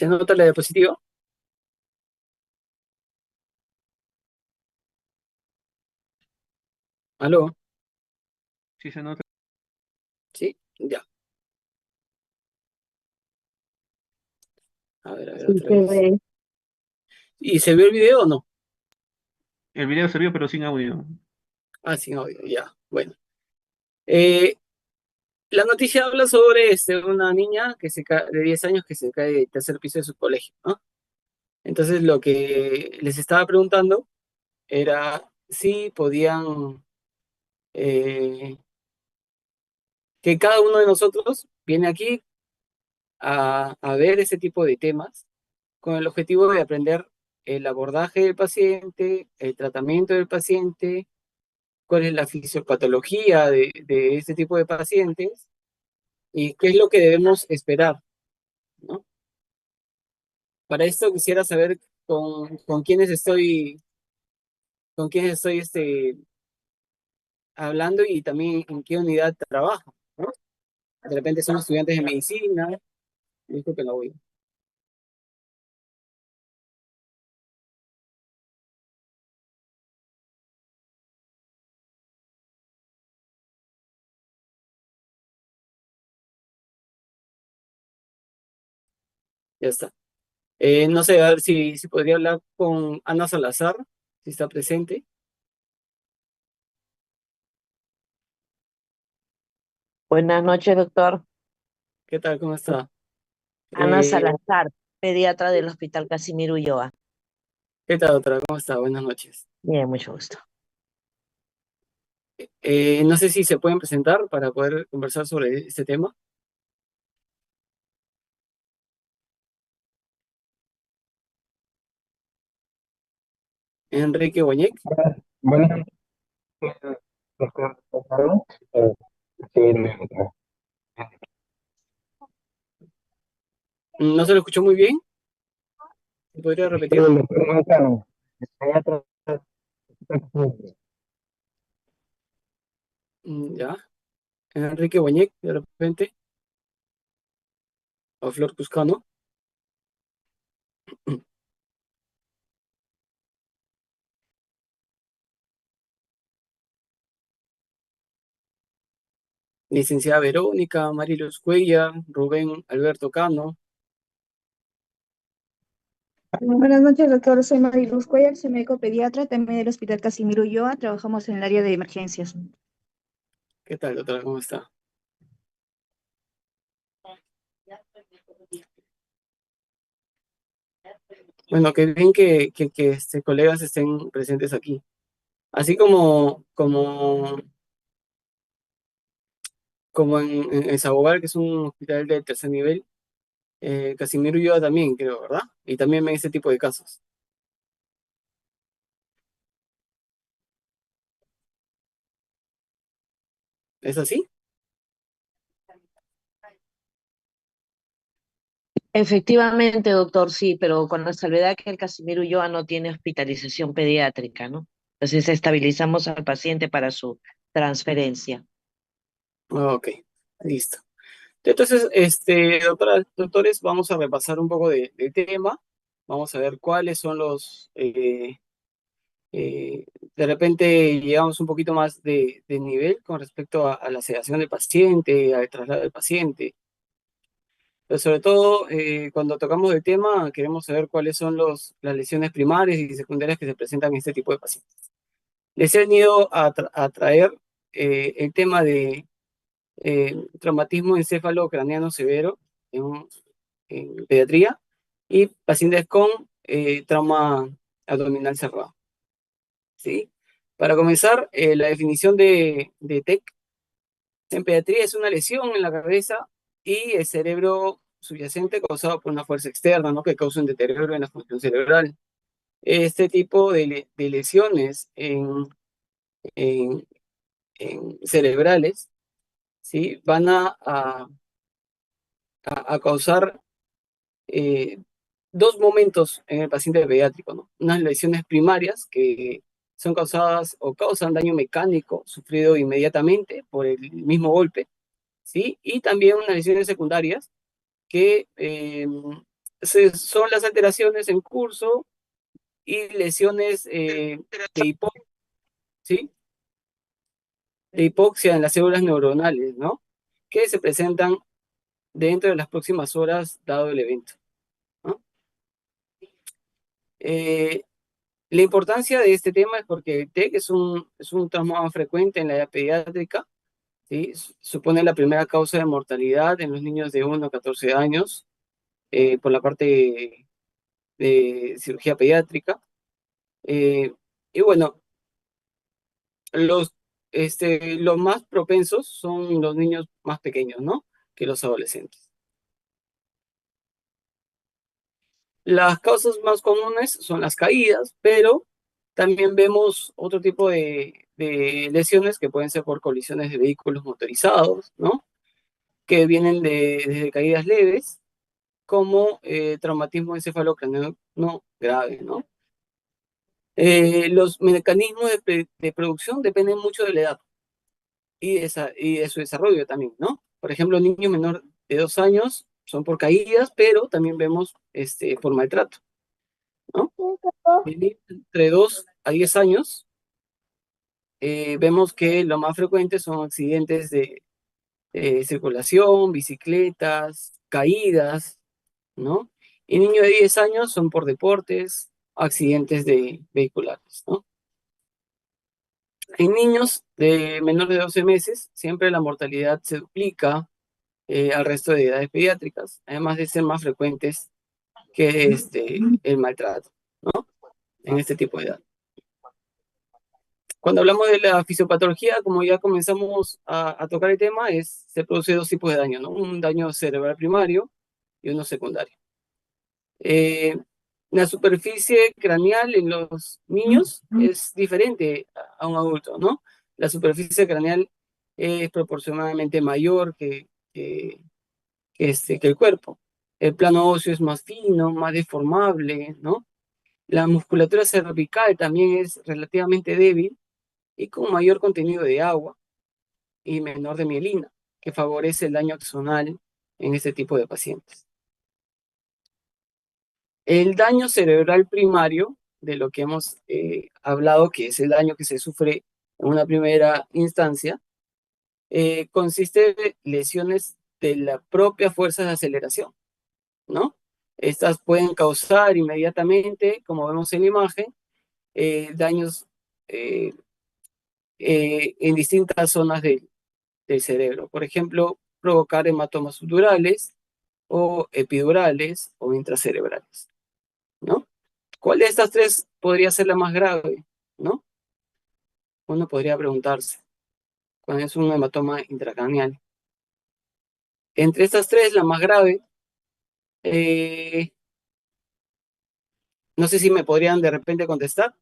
¿Se nota la diapositiva? ¿Aló? Sí, se nota. ¿Sí? Ya. A ver, Sí, otra se vez. ve. ¿Y se vio el video o no? El video se vio, pero sin audio. Ah, sí, audio, ya. Bueno. Eh, la noticia habla sobre una niña de 10 años que se cae del tercer piso de su colegio, ¿no? Entonces lo que les estaba preguntando era si podían, eh, que cada uno de nosotros viene aquí a ver ese tipo de temas con el objetivo de aprender el abordaje del paciente, el tratamiento del paciente, cuál es la fisiopatología de este tipo de pacientes y qué es lo que debemos esperar, ¿no? Para esto quisiera saber con con quiénes estoy hablando y también en qué unidad trabajo, ¿no? De repente son estudiantes de medicina, disculpen la voy. Ya está. No sé, a ver si podría hablar con Ana Salazar, si está presente. Buenas noches, doctor. ¿Qué tal? ¿Cómo está? Ana Eh, Salazar, pediatra del Hospital Casimiro Ulloa. ¿Qué tal, doctora? ¿Cómo está? Buenas noches. Bien, mucho gusto. No sé si se pueden presentar para poder conversar sobre este tema. Enrique Boñec. Bueno, doctor, sí, No se lo escuchó muy bien. ¿Se podría repetir? el doctor Montano. Estoy atrás. Ya. Enrique Boñec, de repente. O Flor Cuscano. Licenciada Verónica, Mariluz Cuellar, Rubén Alberto Cano. Buenas noches, doctor. Soy Mariluz Cuellar, soy médico pediatra, también del Hospital Casimiro Ulloa. Trabajamos en el área de emergencias. ¿Qué tal, doctora? ¿Cómo está? Bueno, qué bien que colegas estén presentes aquí. Así como en Sabogal, que es un hospital de tercer nivel, Casimiro Ulloa también, creo, ¿verdad? Y también ven ese tipo de casos. ¿Es así? Efectivamente, doctor, sí, pero con la salvedad que el Casimiro Ulloa no tiene hospitalización pediátrica, ¿no? Entonces estabilizamos al paciente para su transferencia. Ok, listo. Entonces, doctores, vamos a repasar un poco del tema. Vamos a ver cuáles son eh, de repente llegamos un poquito más de nivel con respecto a la sedación del paciente, al traslado del paciente. Pero sobre todo, cuando tocamos el tema, queremos saber cuáles son las lesiones primarias y secundarias que se presentan en este tipo de pacientes. Les he venido a traer el tema de traumatismo encéfalo-craneano severo en, en pediatría y pacientes con trauma abdominal cerrado. ¿Sí? Para comenzar, la definición de TEC en pediatría es una lesión en la cabeza y el cerebro subyacente causado por una fuerza externa, ¿no? Que causa un deterioro en la función cerebral. Este tipo de lesiones en- en cerebrales, ¿sí? Van a causar eh, dos momentos en el paciente pediátrico, ¿no? Unas lesiones primarias que son causadas o causan daño mecánico sufrido inmediatamente por el mismo golpe, ¿sí? Y también unas lesiones secundarias que son las alteraciones en curso y lesiones de hipoxia, ¿sí? De hipoxia en las células neuronales, ¿no? Que se presentan dentro de las próximas horas dado el evento, ¿no? Eh, la importancia de este tema es porque el TEC es un trauma frecuente en la edad pediátrica, ¿sí? Supone la primera causa de mortalidad en los niños de 1 a 14 años por la parte de cirugía pediátrica. Y bueno, los, los más propensos son los niños más pequeños, ¿no? Que los adolescentes. Las causas más comunes son las caídas, pero también vemos otro tipo de lesiones que pueden ser por colisiones de vehículos motorizados, ¿no? Que vienen desde caídas leves, como traumatismo encefalocraniano no grave, ¿no? Los mecanismos de producción dependen mucho de la edad y de su desarrollo también, ¿no? Por ejemplo, niños menor de 2 años son por caídas, pero también vemos por maltrato, ¿no? Entre 2 a 10 años, vemos que lo más frecuente son accidentes de circulación, bicicletas, caídas, ¿no? Y niños de 10 años son por deportes, accidentes vehiculares, ¿no? En niños de menor de 12 meses, siempre la mortalidad se duplica al resto de edades pediátricas, además de ser más frecuentes que el maltrato, ¿no? En este tipo de edad. Cuando hablamos de la fisiopatología, como ya comenzamos a tocar el tema, se produce dos tipos de daño, ¿no? Un daño cerebral primario y uno secundario. La superficie craneal en los niños es diferente a un adulto, ¿no? La superficie craneal es proporcionalmente mayor que el cuerpo. El plano óseo es más fino, más deformable, ¿no? La musculatura cervical también es relativamente débil y con mayor contenido de agua y menor de mielina, que favorece el daño axonal en este tipo de pacientes. El daño cerebral primario, de lo que hemos hablado, que es el daño que se sufre en una primera instancia, consiste de lesiones de la propia fuerza de aceleración, ¿no? Estas pueden causar inmediatamente, como vemos en la imagen, daños eh, en distintas zonas del cerebro. Por ejemplo, provocar hematomas subdurales o epidurales o intracerebrales, ¿no? ¿Cuál de estas tres podría ser la más grave, no? Uno podría preguntarse, cuando es un hematoma intracraneal. Entre estas tres, la más grave, eh, no sé si me podrían de repente contestar,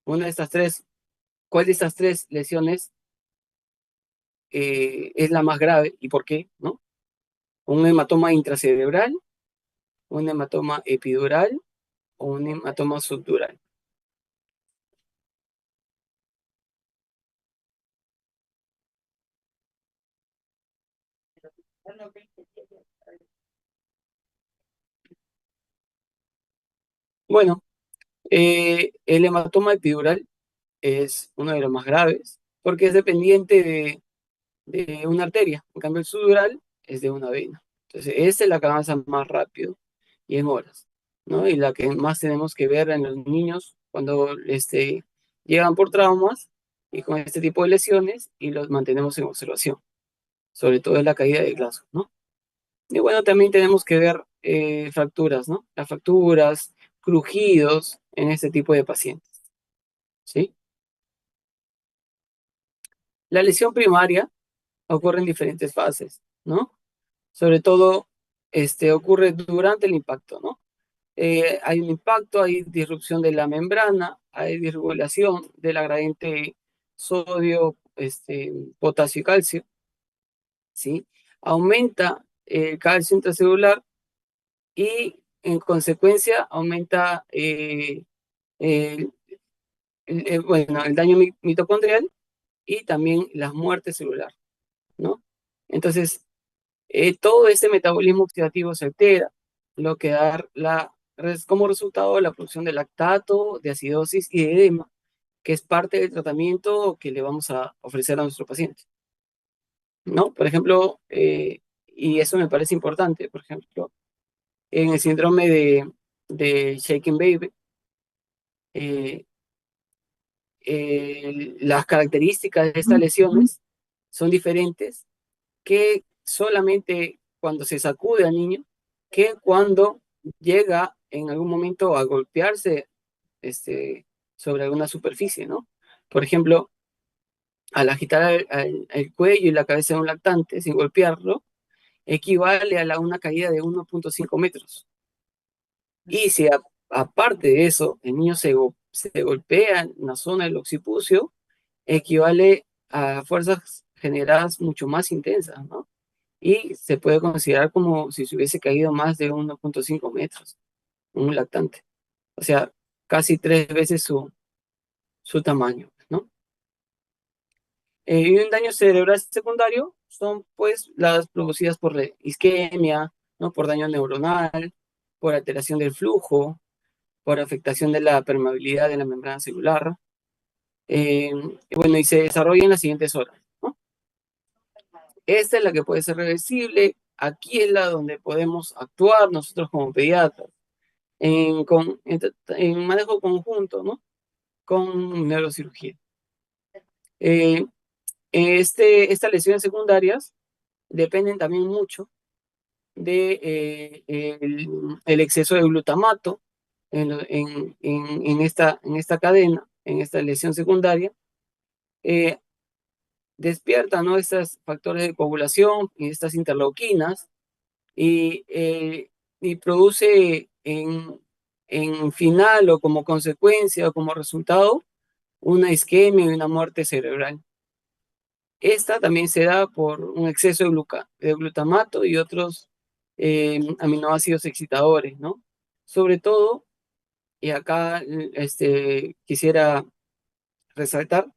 una de estas tres, ¿cuál de estas tres lesiones es la más grave y por qué, no? ¿Un hematoma intracerebral, un hematoma epidural o un hematoma subdural? Bueno, el hematoma epidural es uno de los más graves porque es dependiente de una arteria. En cambio, el subdural es de una vena. Entonces, esta es la que avanza más rápido y en horas, ¿no? Y la que más tenemos que ver en los niños cuando llegan por traumas y con este tipo de lesiones y los mantenemos en observación. Sobre todo es la caída de Glasgow, ¿no? Y bueno, también tenemos que ver fracturas, ¿no? Las fracturas, crujidos en este tipo de pacientes, ¿sí? La lesión primaria ocurre en diferentes fases, ¿no? Sobre todo, ocurre durante el impacto, ¿no? Hay un impacto, hay disrupción de la membrana, hay disregulación de la gradiente sodio, potasio y calcio, ¿sí? Aumenta el calcio intracelular y en consecuencia aumenta el, bueno, el daño mitocondrial y también la muerte celular, ¿no? Entonces, todo este metabolismo oxidativo se altera lo que da como resultado la producción de lactato, de acidosis y de edema, que es parte del tratamiento que le vamos a ofrecer a nuestro paciente, ¿no? Por ejemplo, y eso me parece importante, por ejemplo, en el síndrome de Shaken Baby, eh, las características de estas lesiones son diferentes que solamente cuando se sacude al niño, que cuando llega en algún momento a golpearse sobre alguna superficie, ¿no? Por ejemplo, al agitar el cuello y la cabeza de un lactante sin golpearlo, equivale a una caída de 1,5 metros. Y si aparte de eso, el niño se golpea en la zona del occipucio, equivale a fuerzas generadas mucho más intensas, ¿no? Y se puede considerar como si se hubiese caído más de 1,5 metros, un lactante. O sea, casi 3 veces su tamaño, ¿no? Y un daño cerebral secundario son pues las producidas por la isquemia, ¿no? Por daño neuronal, por alteración del flujo, por afectación de la permeabilidad de la membrana celular. Y bueno, y se desarrolla en las siguientes horas, ¿no? Esta es la que puede ser reversible. Aquí es la donde podemos actuar nosotros como pediatras en manejo conjunto, ¿no? Con neurocirugía. Eh, estas lesiones secundarias dependen también mucho de el exceso de glutamato en esta cadena, en esta lesión secundaria. eh, Despierta, ¿no? Estos factores de coagulación y estas interleuquinas y produce en final o como consecuencia o como resultado una isquemia y una muerte cerebral. Esta también se da por un exceso de glutamato y otros aminoácidos excitadores, ¿no? Sobre todo, y acá quisiera resaltar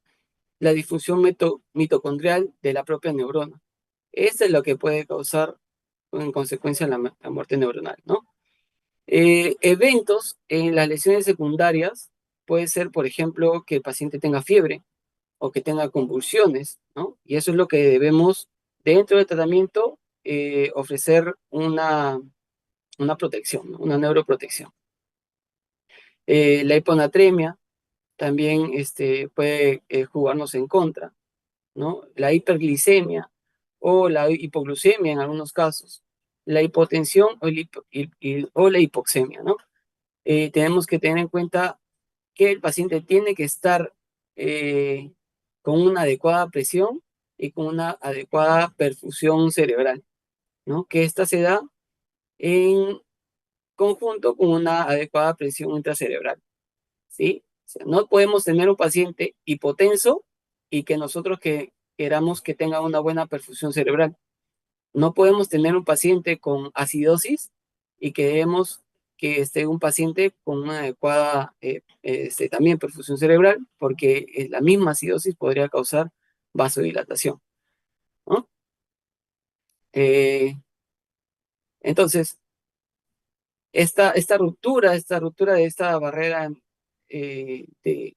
la disfunción mitocondrial de la propia neurona. Esta es lo que puede causar en consecuencia la muerte neuronal, ¿no? Eventos en las lesiones secundarias puede ser, por ejemplo, que el paciente tenga fiebre o que tenga convulsiones, ¿no? Y eso es lo que debemos, dentro del tratamiento, ofrecer una protección, ¿no? Una neuroprotección. La hiponatremia también puede jugarnos en contra, ¿no? La hiperglicemia o la hipoglucemia en algunos casos, la hipotensión o la hipoxemia, ¿no? Tenemos que tener en cuenta que el paciente tiene que estar eh, con una adecuada presión y con una adecuada perfusión cerebral, ¿no? Que esta se da en conjunto con una adecuada presión intracerebral, ¿sí? O sea, no podemos tener un paciente hipotenso y que nosotros queramos que tenga una buena perfusión cerebral. No podemos tener un paciente con acidosis y queremos que esté un paciente con una adecuada también perfusión cerebral, porque la misma acidosis podría causar vasodilatación, ¿no? Eh, entonces, esta ruptura de esta barrera de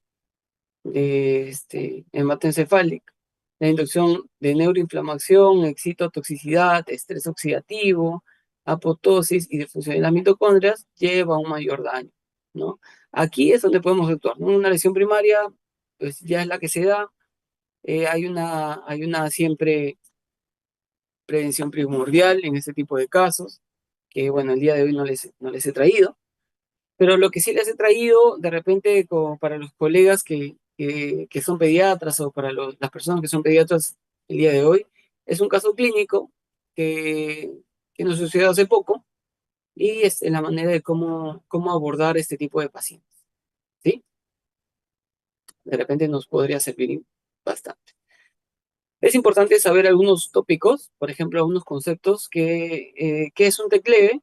hematoencefálica, la inducción de neuroinflamación, excitotoxicidad, estrés oxidativo, apoptosis y disfunción de las mitocondrias lleva a un mayor daño, ¿no? Aquí es donde podemos actuar, ¿no? Una lesión primaria, pues ya es la que se da. Hay una siempre prevención primordial en este tipo de casos, que bueno, el día de hoy no les he traído, pero lo que sí les he traído, de repente, como para los colegas que son pediatras o para las personas que son pediatras el día de hoy, es un caso clínico que, que nos sucedió hace poco y es la manera de cómo abordar este tipo de pacientes, ¿sí? De repente nos podría servir bastante. Es importante saber algunos tópicos, por ejemplo, algunos conceptos que es un TECLEVE,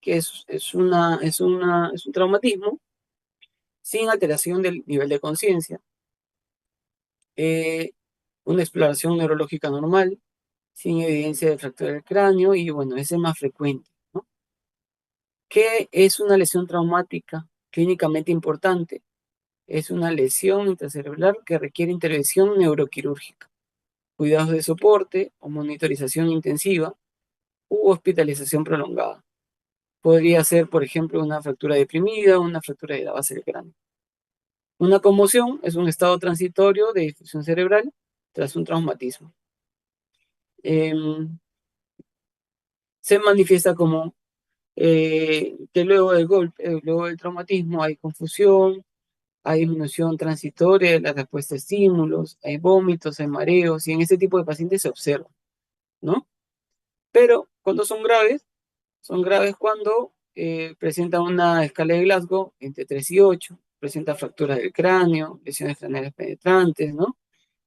que es un traumatismo sin alteración del nivel de conciencia, eh, una exploración neurológica normal, sin evidencia de fractura del cráneo, y bueno, ese es más frecuente, ¿no? ¿Qué es una lesión traumática clínicamente importante? Es una lesión intracerebral que requiere intervención neuroquirúrgica, cuidados de soporte o monitorización intensiva u hospitalización prolongada. Podría ser, por ejemplo, una fractura deprimida o una fractura de la base del cráneo. Una conmoción es un estado transitorio de difusión cerebral tras un traumatismo. Se manifiesta como que luego del golpe, luego del traumatismo hay confusión, hay disminución transitoria de la respuesta a estímulos, hay vómitos, hay mareos, y en este tipo de pacientes se observa, ¿no? Pero cuando son graves cuando presentan una escala de Glasgow entre 3 y 8, presenta fracturas del cráneo, lesiones craneales penetrantes, ¿no?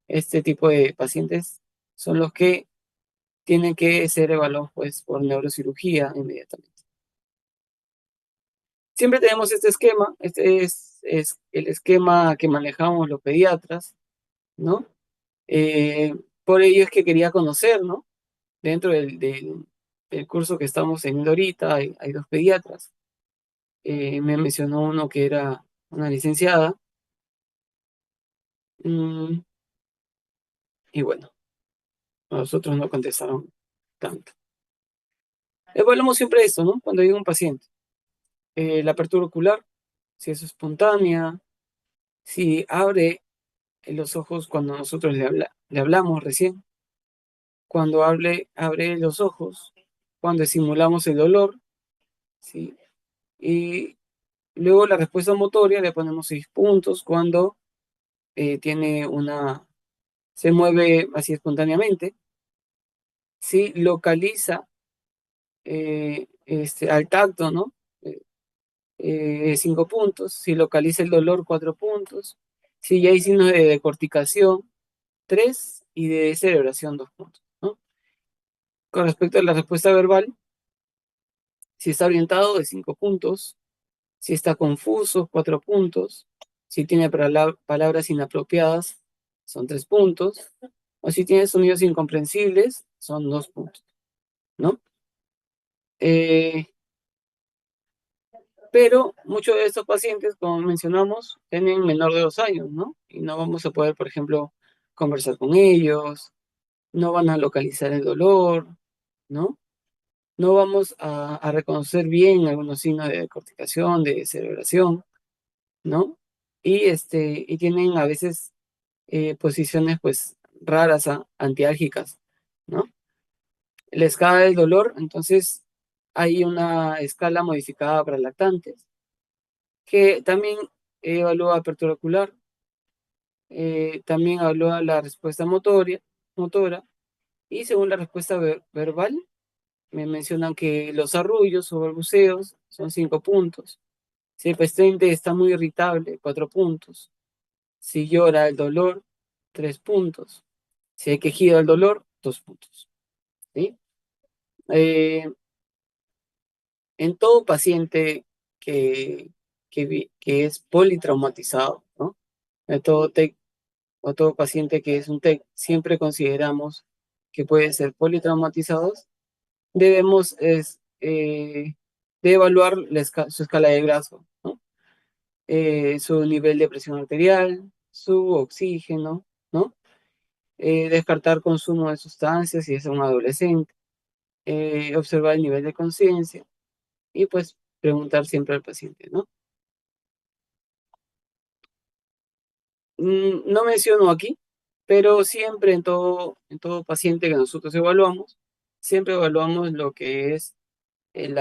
Este tipo de pacientes son los que tienen que ser evaluados pues, por neurocirugía inmediatamente. Siempre tenemos este esquema, este es el esquema que manejamos los pediatras, ¿no? Por ello es que quería conocer, ¿no? Dentro del curso que estamos teniendo ahorita hay dos pediatras. Me mencionó uno que era una licenciada. Y bueno, nosotros no contestaron tanto. Evaluamos siempre esto, ¿no? Cuando llega un paciente. La apertura ocular, si es espontánea, si abre los ojos cuando nosotros le hablamos recién, cuando abre los ojos, cuando simulamos el dolor, ¿sí? Y luego la respuesta motoria le ponemos 6 puntos cuando se mueve así espontáneamente, ¿sí? Localiza al tacto, ¿no? 5 puntos, si localiza el dolor, 4 puntos, si ya hay signos de decorticación, 3, y de celebración, 2 puntos, ¿no? Con respecto a la respuesta verbal, si está orientado, de 5 puntos, si está confuso, 4 puntos, si tiene palabras inapropiadas, son 3 puntos, o si tiene sonidos incomprensibles, son 2 puntos, ¿no? Pero muchos de estos pacientes, como mencionamos, tienen menor de 2 años, ¿no? Y no vamos a poder, por ejemplo, conversar con ellos, no van a localizar el dolor, ¿no? No vamos a reconocer bien algunos signos de corticación, de celebración, ¿no? Y tienen a veces posiciones, pues, raras, antiálgicas, ¿no? La escala del dolor, entonces, hay una escala modificada para lactantes, que también evalúa apertura ocular, también evalúa la respuesta motora, y según la respuesta verbal, me mencionan que los arrullos o balbuceos son 5 puntos. Si el paciente está muy irritable, 4 puntos. Si llora el dolor, 3 puntos. Si hay quejido al dolor, 2 puntos. ¿Sí? En todo paciente que es politraumatizado, ¿no? En todo TEC o todo paciente que es un TEC, siempre consideramos que puede ser politraumatizados, debemos de evaluar su escala de Glasgow, ¿no? Su nivel de presión arterial, su oxígeno, ¿no? Descartar consumo de sustancias si es un adolescente, observar el nivel de conciencia y pues preguntar siempre al paciente, ¿no? No menciono aquí, pero siempre en todo paciente que nosotros evaluamos, siempre evaluamos lo que es el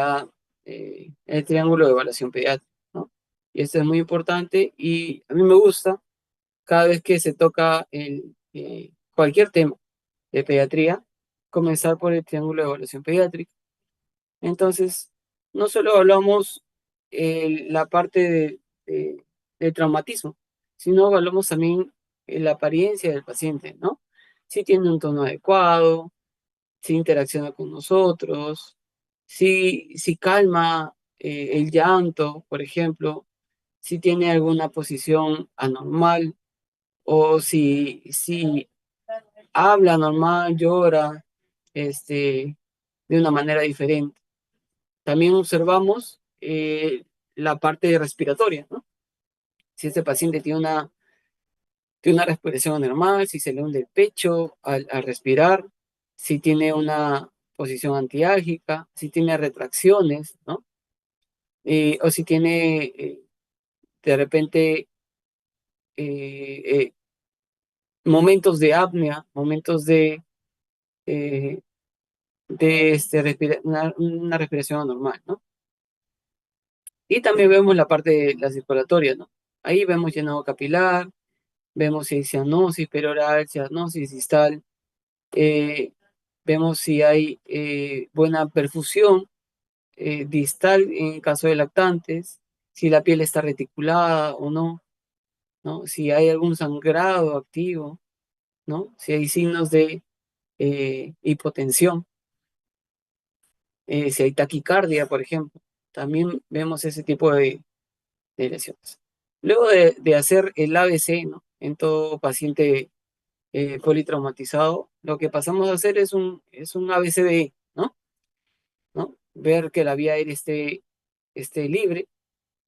triángulo de evaluación pediátrica, ¿no? Y esto es muy importante y a mí me gusta cada vez que se toca cualquier tema de pediatría, comenzar por el triángulo de evaluación pediátrica. Entonces, no solo evaluamos la parte del traumatismo, sino evaluamos también la apariencia del paciente, ¿no? Si tiene un tono adecuado, si interacciona con nosotros, si calma el llanto, por ejemplo, si tiene alguna posición anormal o si habla normal, llora, de una manera diferente. También observamos la parte respiratoria, ¿no? Si este paciente tiene una respiración anormal, si se le hunde el pecho al respirar, si tiene una posición antiálgica, si tiene retracciones, ¿no? O si tiene de repente eh, eh, momentos de apnea, momentos eh, de una respiración anormal, ¿no? Y también vemos la parte de la circulatoria, ¿no? Ahí vemos llenado capilar, vemos si hay cianosis peroral, cianosis distal, eh, vemos si hay buena perfusión distal en caso de lactantes, si la piel está reticulada o no, ¿no? Si hay algún sangrado activo, ¿no? Si hay signos de hipotensión, si hay taquicardia, por ejemplo. También vemos ese tipo de lesiones. Luego de hacer el ABC, ¿no? En todo paciente politraumatizado, lo que pasamos a hacer es un ABCDE, ¿no? ¿No? Ver que la vía aérea esté libre,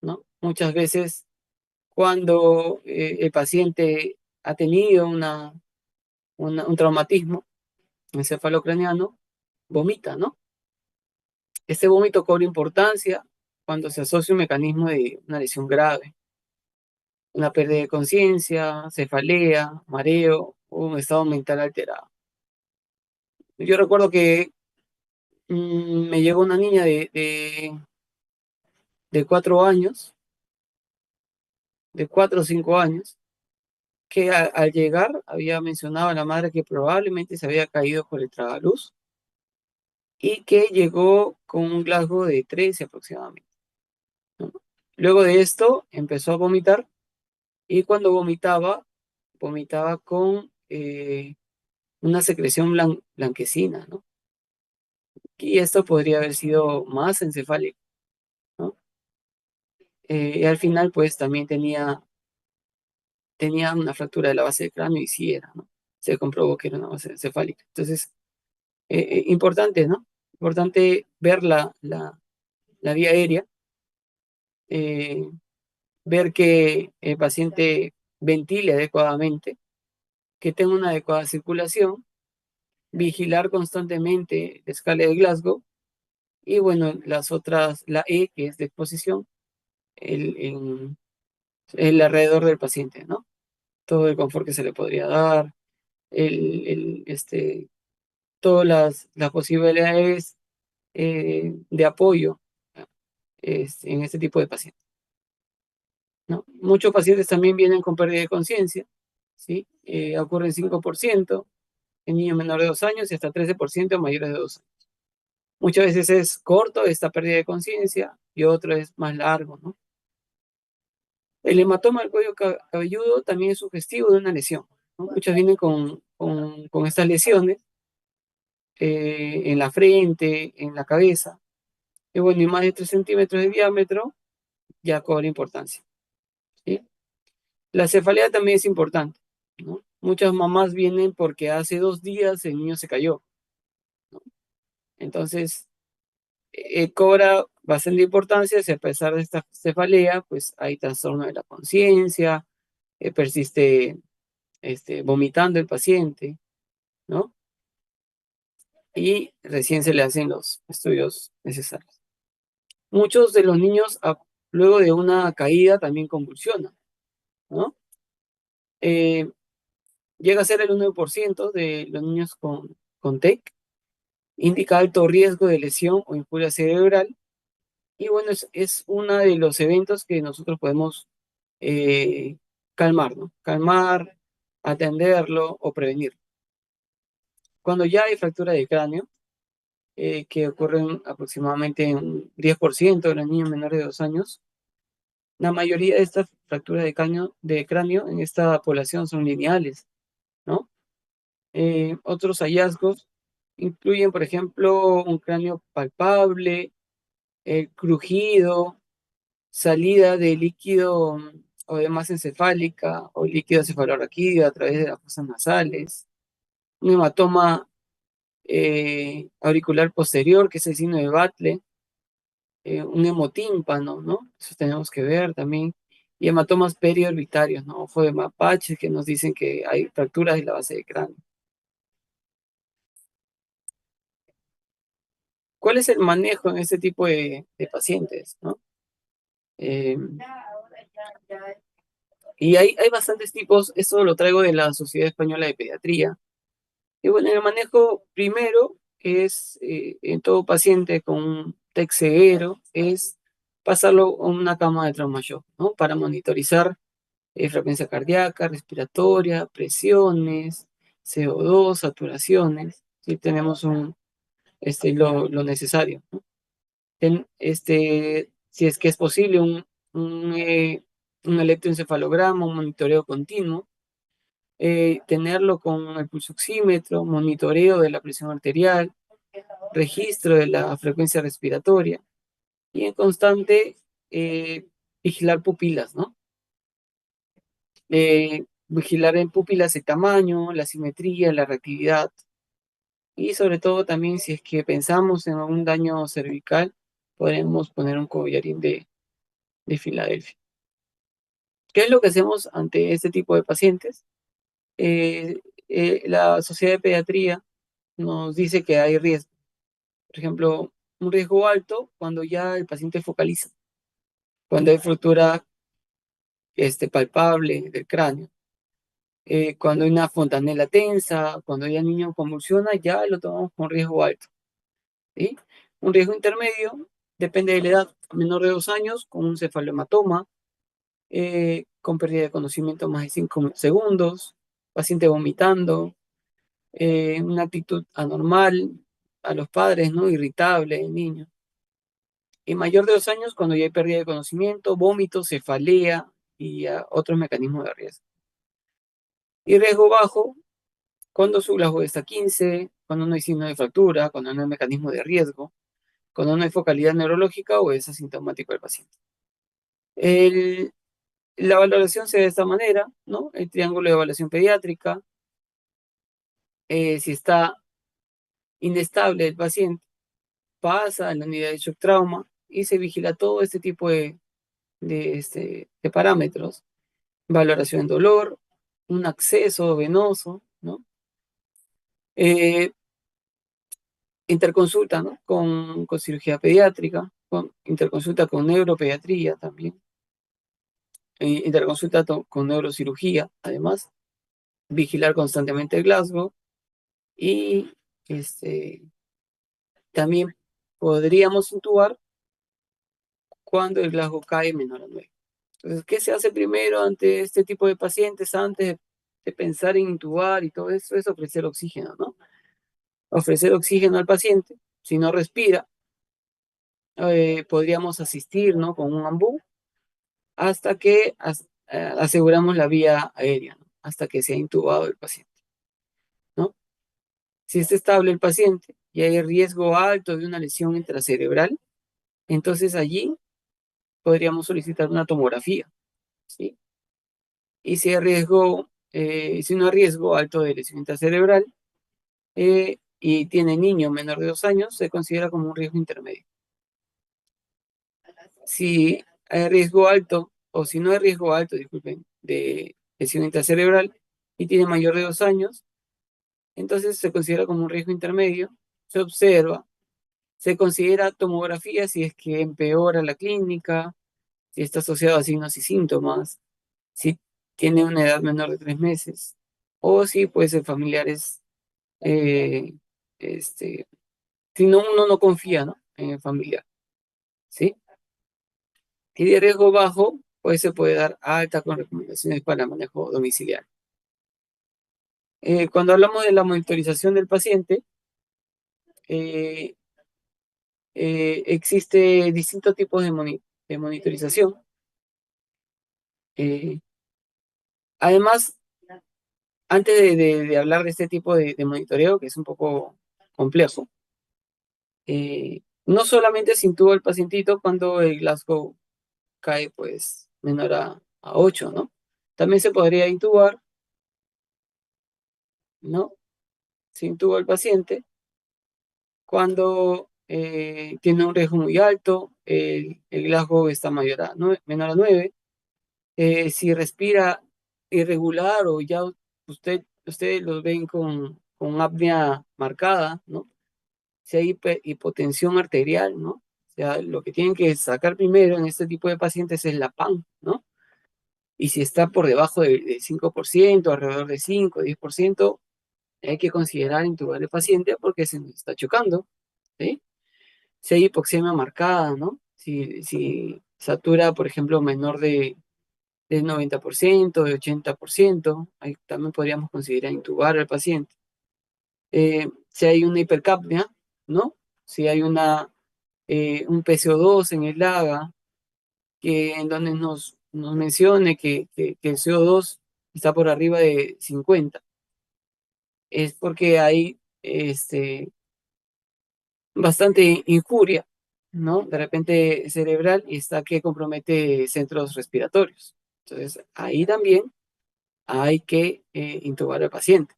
¿no? Muchas veces cuando el paciente ha tenido un traumatismo encefalocraniano, vomita, ¿no? Este vómito cobra importancia cuando se asocia un mecanismo de una lesión grave, una pérdida de conciencia, cefalea, mareo o un estado mental alterado. Yo recuerdo que me llegó una niña de 4 años, de 4 o 5 años, que al llegar había mencionado a la madre que probablemente se había caído por el tragaluz y que llegó con un Glasgow de 13 aproximadamente, ¿no? Luego de esto empezó a vomitar y cuando vomitaba con una secreción blanquecina, ¿no? Y esto podría haber sido más encefálico, ¿no? Y al final, pues también tenía una fractura de la base del cráneo y sí era, ¿no? Se comprobó que era una base encefálica. Entonces, importante, ¿no? Importante ver la vía aérea, eh, ver que el paciente ventile adecuadamente, que tenga una adecuada circulación, vigilar constantemente la escala de Glasgow y bueno, las otras, la E, que es de exposición, el alrededor del paciente, ¿no? Todo el confort que se le podría dar, todas las posibilidades de apoyo en este tipo de pacientes, ¿no? Muchos pacientes también vienen con pérdida de conciencia, ¿sí? Ocurre en 5% en niños menores de 2 años y hasta 13% en mayores de 2 años. Muchas veces es corto esta pérdida de conciencia y otro es más largo, ¿no? El hematoma del cuello cabelludo también es sugestivo de una lesión, ¿no? Muchos vienen con estas lesiones en la frente, en la cabeza, y bueno, y más de 3 centímetros de diámetro ya cobra importancia, ¿sí? La cefalea también es importante, ¿no? Muchas mamás vienen porque hace 2 días el niño se cayó, ¿no? Entonces, cobra bastante importancia si a pesar de esta cefalea, pues hay trastorno de la conciencia, persiste vomitando el paciente, ¿no? Y recién se le hacen los estudios necesarios. Muchos de los niños, luego de una caída, también convulsionan, ¿no? Eh, Llega a ser el 1% de los niños con TEC, indica alto riesgo de lesión o injuria cerebral, y bueno, es uno de los eventos que nosotros podemos eh, calmar, ¿no? Calmar, atenderlo o prevenir. Cuando ya hay fractura de cráneo, que ocurren aproximadamente en un 10% de los niños menores de 2 años, la mayoría de estas fracturas de cráneo en esta población son lineales, ¿no? Otros hallazgos incluyen, por ejemplo, un cráneo palpable, el crujido, salida de líquido o de masa encefálica o líquido cefalorraquídeo a través de las fosas nasales, un hematoma auricular posterior, que es el signo de Batle, un hemotímpano, ¿no? Eso tenemos que ver también. Y hematomas periorbitarios, ¿no? Ojo de mapache que nos dicen que hay fracturas de la base del cráneo. ¿Cuál es el manejo en este tipo de pacientes, ¿no? Eh, y hay bastantes tipos, esto lo traigo de la Sociedad Española de Pediatría. Y bueno, el manejo primero es, en todo paciente con un TEC severo, es pasarlo a una cama de trauma shock, ¿no? Para monitorizar frecuencia cardíaca, respiratoria, presiones, CO2, saturaciones, si tenemos lo necesario, ¿no? Si es que es posible, un electroencefalograma, un monitoreo continuo, tenerlo con el pulso oxímetro, monitoreo de la presión arterial, registro de la frecuencia respiratoria y en constante vigilar pupilas, ¿no? Vigilar en pupilas el tamaño, la simetría, la reactividad y sobre todo también si es que pensamos en algún daño cervical, podemos poner un collarín de Filadelfia. ¿Qué es lo que hacemos ante este tipo de pacientes? La Sociedad de Pediatría nos dice que hay riesgo. Por ejemplo, un riesgo alto cuando ya el paciente focaliza, cuando hay fractura palpable del cráneo, cuando hay una fontanela tensa, cuando ya el niño convulsiona, ya lo tomamos con riesgo alto. ¿Sí? Un riesgo intermedio depende de la edad, menor de 2 años, con un cefalohematoma, con pérdida de conocimiento más de 5 segundos, paciente vomitando, una actitud anormal a los padres, ¿no? Irritable el niño. Y mayor de 2 años, cuando ya hay pérdida de conocimiento, vómito, cefalea y otros mecanismos de riesgo. Y riesgo bajo, cuando su Glasgow está 15, cuando no hay signo de fractura, cuando no hay mecanismo de riesgo, cuando no hay focalidad neurológica o es asintomático el paciente. La valoración se da de esta manera, ¿no? El triángulo de evaluación pediátrica. Si está inestable el paciente, pasa a la unidad de shock trauma y se vigila todo este tipo de parámetros. Valoración en dolor, un acceso venoso, ¿no? Interconsulta, ¿no? Con cirugía pediátrica, interconsulta con neuropediatría también, interconsulta con neurocirugía, además, vigilar constantemente el Glasgow y también podríamos intubar cuando el Glasgow cae menor a 9. Entonces, ¿qué se hace primero ante este tipo de pacientes antes de pensar en intubar y todo eso? Es ofrecer oxígeno, ¿no? Ofrecer oxígeno al paciente. Si no respira, podríamos asistir, ¿no? Con un ambú hasta que aseguramos la vía aérea, ¿no? Hasta que sea intubado el paciente, ¿no? Si está estable el paciente y hay riesgo alto de una lesión intracerebral, entonces allí podríamos solicitar una tomografía, ¿sí? Y si no hay riesgo alto de lesión intracerebral y tiene niño menor de 2 años, se considera como un riesgo intermedio. Si hay riesgo alto, o si no hay riesgo alto, disculpen, de lesión intracerebral y tiene mayor de 2 años, entonces se considera como un riesgo intermedio, se observa, se considera tomografía si es que empeora la clínica, si está asociado a signos y síntomas, si tiene una edad menor de 3 meses, o si puede ser familiares, eh, si no, uno no confía, ¿no? En el familiar, ¿sí? Y de riesgo bajo, pues se puede dar alta con recomendaciones para manejo domiciliario. Cuando hablamos de la monitorización del paciente, eh, existe distintos tipos de monitorización. Además, antes de hablar de este tipo de monitoreo, que es un poco complejo, no solamente se intuba el pacientito cuando el Glasgow cae pues menor a 8, ¿no? También se podría intubar, ¿no? Se intuba el paciente cuando tiene un riesgo muy alto, el Glasgow está menor a 9. Si respira irregular o ya ustedes los ven con apnea marcada, ¿no? Si hay hipotensión arterial, ¿no? O sea, lo que tienen que sacar primero en este tipo de pacientes es la PAN, ¿no? Y si está por debajo del 5%, alrededor de 5, 10%, hay que considerar intubar al paciente porque se nos está chocando, ¿sí? Si hay hipoxemia marcada, ¿no? Si satura, por ejemplo, menor del 90%, de 80%, ahí también podríamos considerar intubar al paciente. Si hay una hipercapnia, ¿no? Si hay un PCO2 en el AGA, en donde nos mencione que el CO2 está por arriba de 50, es porque hay bastante injuria, ¿no? De repente cerebral y está que compromete centros respiratorios. Entonces, ahí también hay que intubar al paciente.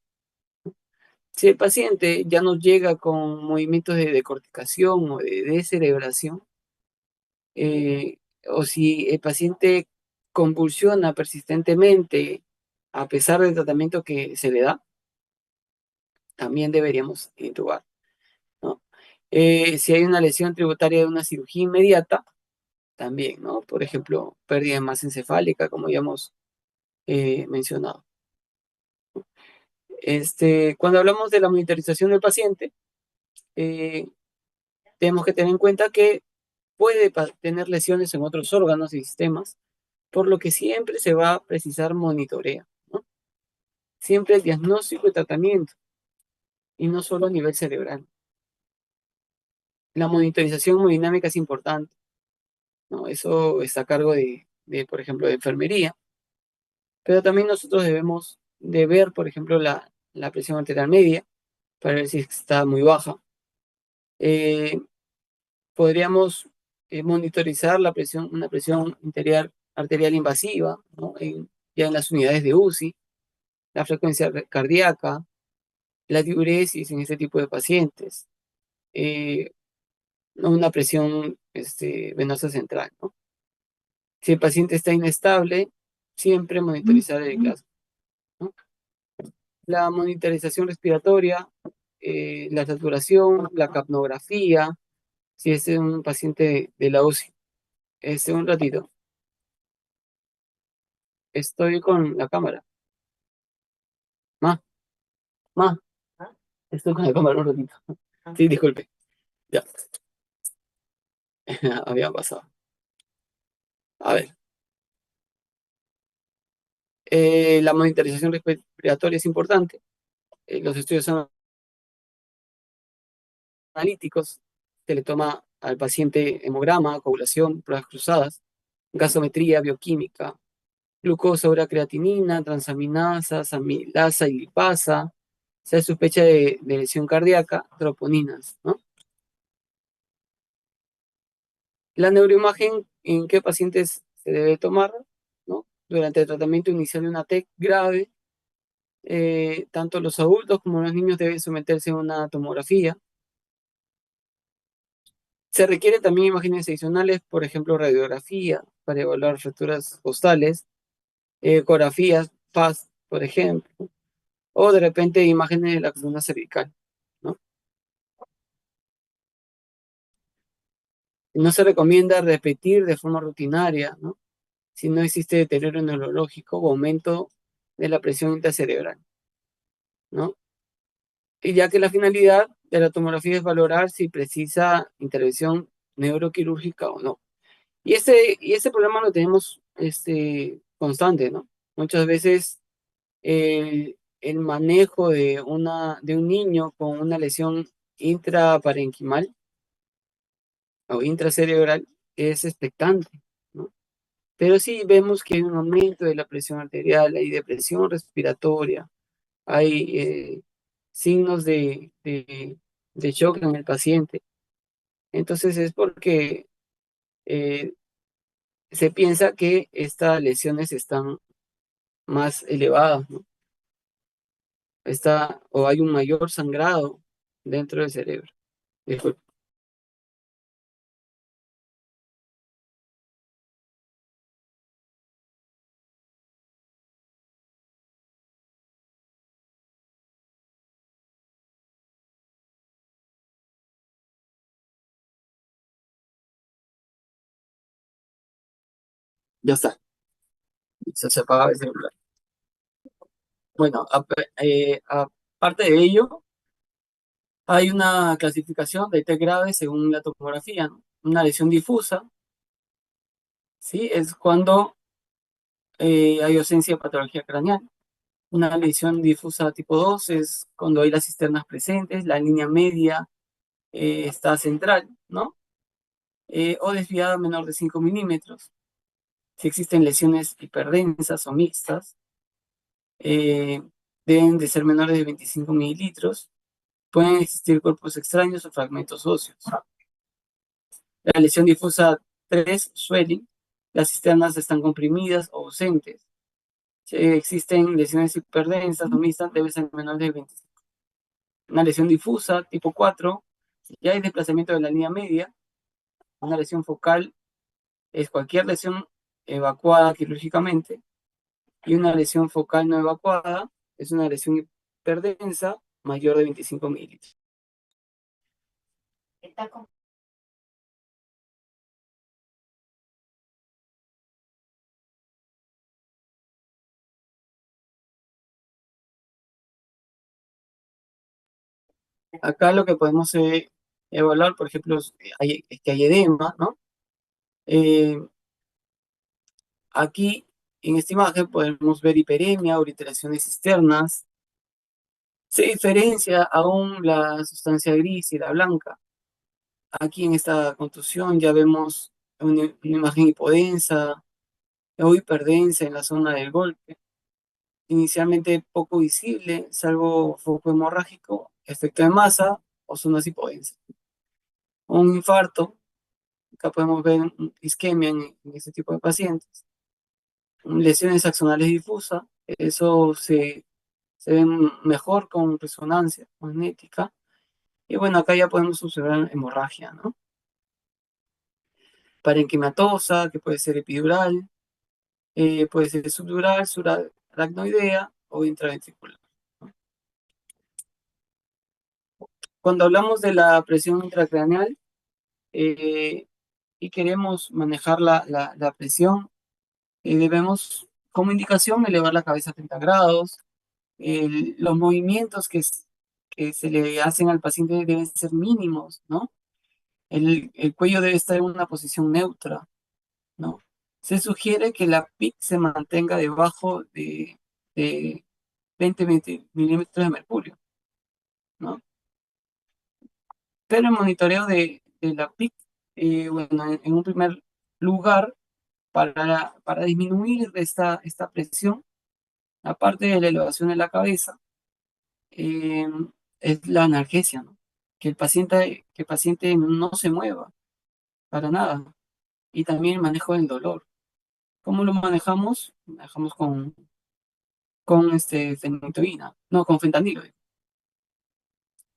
Si el paciente ya nos llega con movimientos de decorticación o de descerebración, eh, o si el paciente convulsiona persistentemente a pesar del tratamiento que se le da, también deberíamos intubar, ¿no? Si hay una lesión tributaria de una cirugía inmediata, también, ¿no? Por ejemplo, pérdida de masa encefálica, como ya hemos mencionado. Cuando hablamos de la monitorización del paciente, eh, tenemos que tener en cuenta que puede tener lesiones en otros órganos y sistemas, por lo que siempre se va a precisar monitoreo, ¿no? Siempre el diagnóstico y tratamiento, y no solo a nivel cerebral. La monitorización hemodinámica es importante, ¿no? Eso está a cargo por ejemplo, de enfermería, pero también nosotros debemos de ver, por ejemplo, la presión arterial media, para ver si está muy baja. Podríamos monitorizar una presión arterial invasiva, ¿no? Ya en las unidades de UCI, la frecuencia cardíaca, la diuresis en este tipo de pacientes, eh, una presión venosa central, ¿no? Si el paciente está inestable, siempre monitorizar el Glasgow, ¿no? La monitorización respiratoria, la saturación, la capnografía, si es un paciente de la UCI. Un ratito, estoy con la cámara. Ma, estoy con la cámara un ratito. Sí, disculpe. Ya, había pasado. A ver, la monitorización respiratoria es importante. Los estudios son analíticos. Se le toma al paciente hemograma, coagulación, pruebas cruzadas, gasometría bioquímica, glucosa, creatinina, transaminasas, amilasa y lipasa. Se hay sospecha de lesión cardíaca, troponinas, ¿no? La neuroimagen, ¿en qué pacientes se debe tomar? ¿No? Durante el tratamiento inicial de una TEC grave, tanto los adultos como los niños deben someterse a una tomografía. Se requieren también imágenes adicionales, por ejemplo, radiografía para evaluar fracturas costales, ecografías, PAS, por ejemplo, o de repente imágenes de la columna cervical, ¿no? No se recomienda repetir de forma rutinaria, ¿no? Si no existe deterioro neurológico o aumento de la presión intracerebral, ¿no? Y ya que la finalidad de la tomografía es valorar si precisa intervención neuroquirúrgica o no. Y ese problema lo tenemos constante, ¿no? Muchas veces el manejo de un niño con una lesión intraparenquimal o intracerebral es expectante, ¿no? Pero sí vemos que hay un aumento de la presión arterial, hay depresión respiratoria, hay signos de shock en el paciente. Entonces es porque eh, se piensa que estas lesiones están más elevadas, ¿no? O hay un mayor sangrado dentro del cerebro. Disculpe. Ya está. Se apagaba el celular. Bueno, aparte de ello, hay una clasificación de TEC grave según la tomografía, ¿no? Una lesión difusa, ¿sí? Es cuando hay ausencia de patología craneal. Una lesión difusa tipo 2 es cuando hay las cisternas presentes, la línea media está central, ¿no? O desviada menor de 5 milímetros. Si existen lesiones hiperdensas o mixtas, eh, deben de ser menores de 25 mililitros. Pueden existir cuerpos extraños o fragmentos óseos. La lesión difusa 3, swelling, las cisternas están comprimidas o ausentes. Si existen lesiones hiperdensas o mixtas, debe ser menor de 25. Una lesión difusa tipo 4, si ya hay desplazamiento de la línea media. Una lesión focal es cualquier lesión evacuada quirúrgicamente. Y una lesión focal no evacuada es una lesión hiperdensa mayor de 25 mililitros. Acá lo que podemos evaluar, por ejemplo, es que hay edema, ¿no? Eh, Aquí en esta imagen podemos ver hiperemia, obliteraciones cisternas. Se diferencia aún la sustancia gris y la blanca. Aquí en esta contusión ya vemos una imagen hipodensa o hiperdensa en la zona del golpe. Inicialmente poco visible, salvo foco hemorrágico, efecto de masa o zonas hipodensas. Un infarto, acá podemos ver isquemia en este tipo de pacientes. Lesiones axonales difusas, eso se ve mejor con resonancia magnética. Y bueno, acá ya podemos observar hemorragia, ¿no? Parenquimatosa, que puede ser epidural, puede ser subdural, subaracnoidea o intraventricular, ¿no? Cuando hablamos de la presión intracraneal eh, y queremos manejar la presión, debemos, como indicación, elevar la cabeza a 30 grados. Los movimientos que se le hacen al paciente deben ser mínimos, ¿no? El cuello debe estar en una posición neutra, ¿no? Se sugiere que la PIC se mantenga debajo de 20 milímetros de mercurio, ¿no? Pero el monitoreo de la PIC, bueno, en un primer lugar, para disminuir esta presión, aparte de la elevación de la cabeza, eh, es la analgesia, ¿no? Que el paciente no se mueva para nada. Y también el manejo del dolor. ¿Cómo lo manejamos? Manejamos con fenitoína, no, con fentanilo,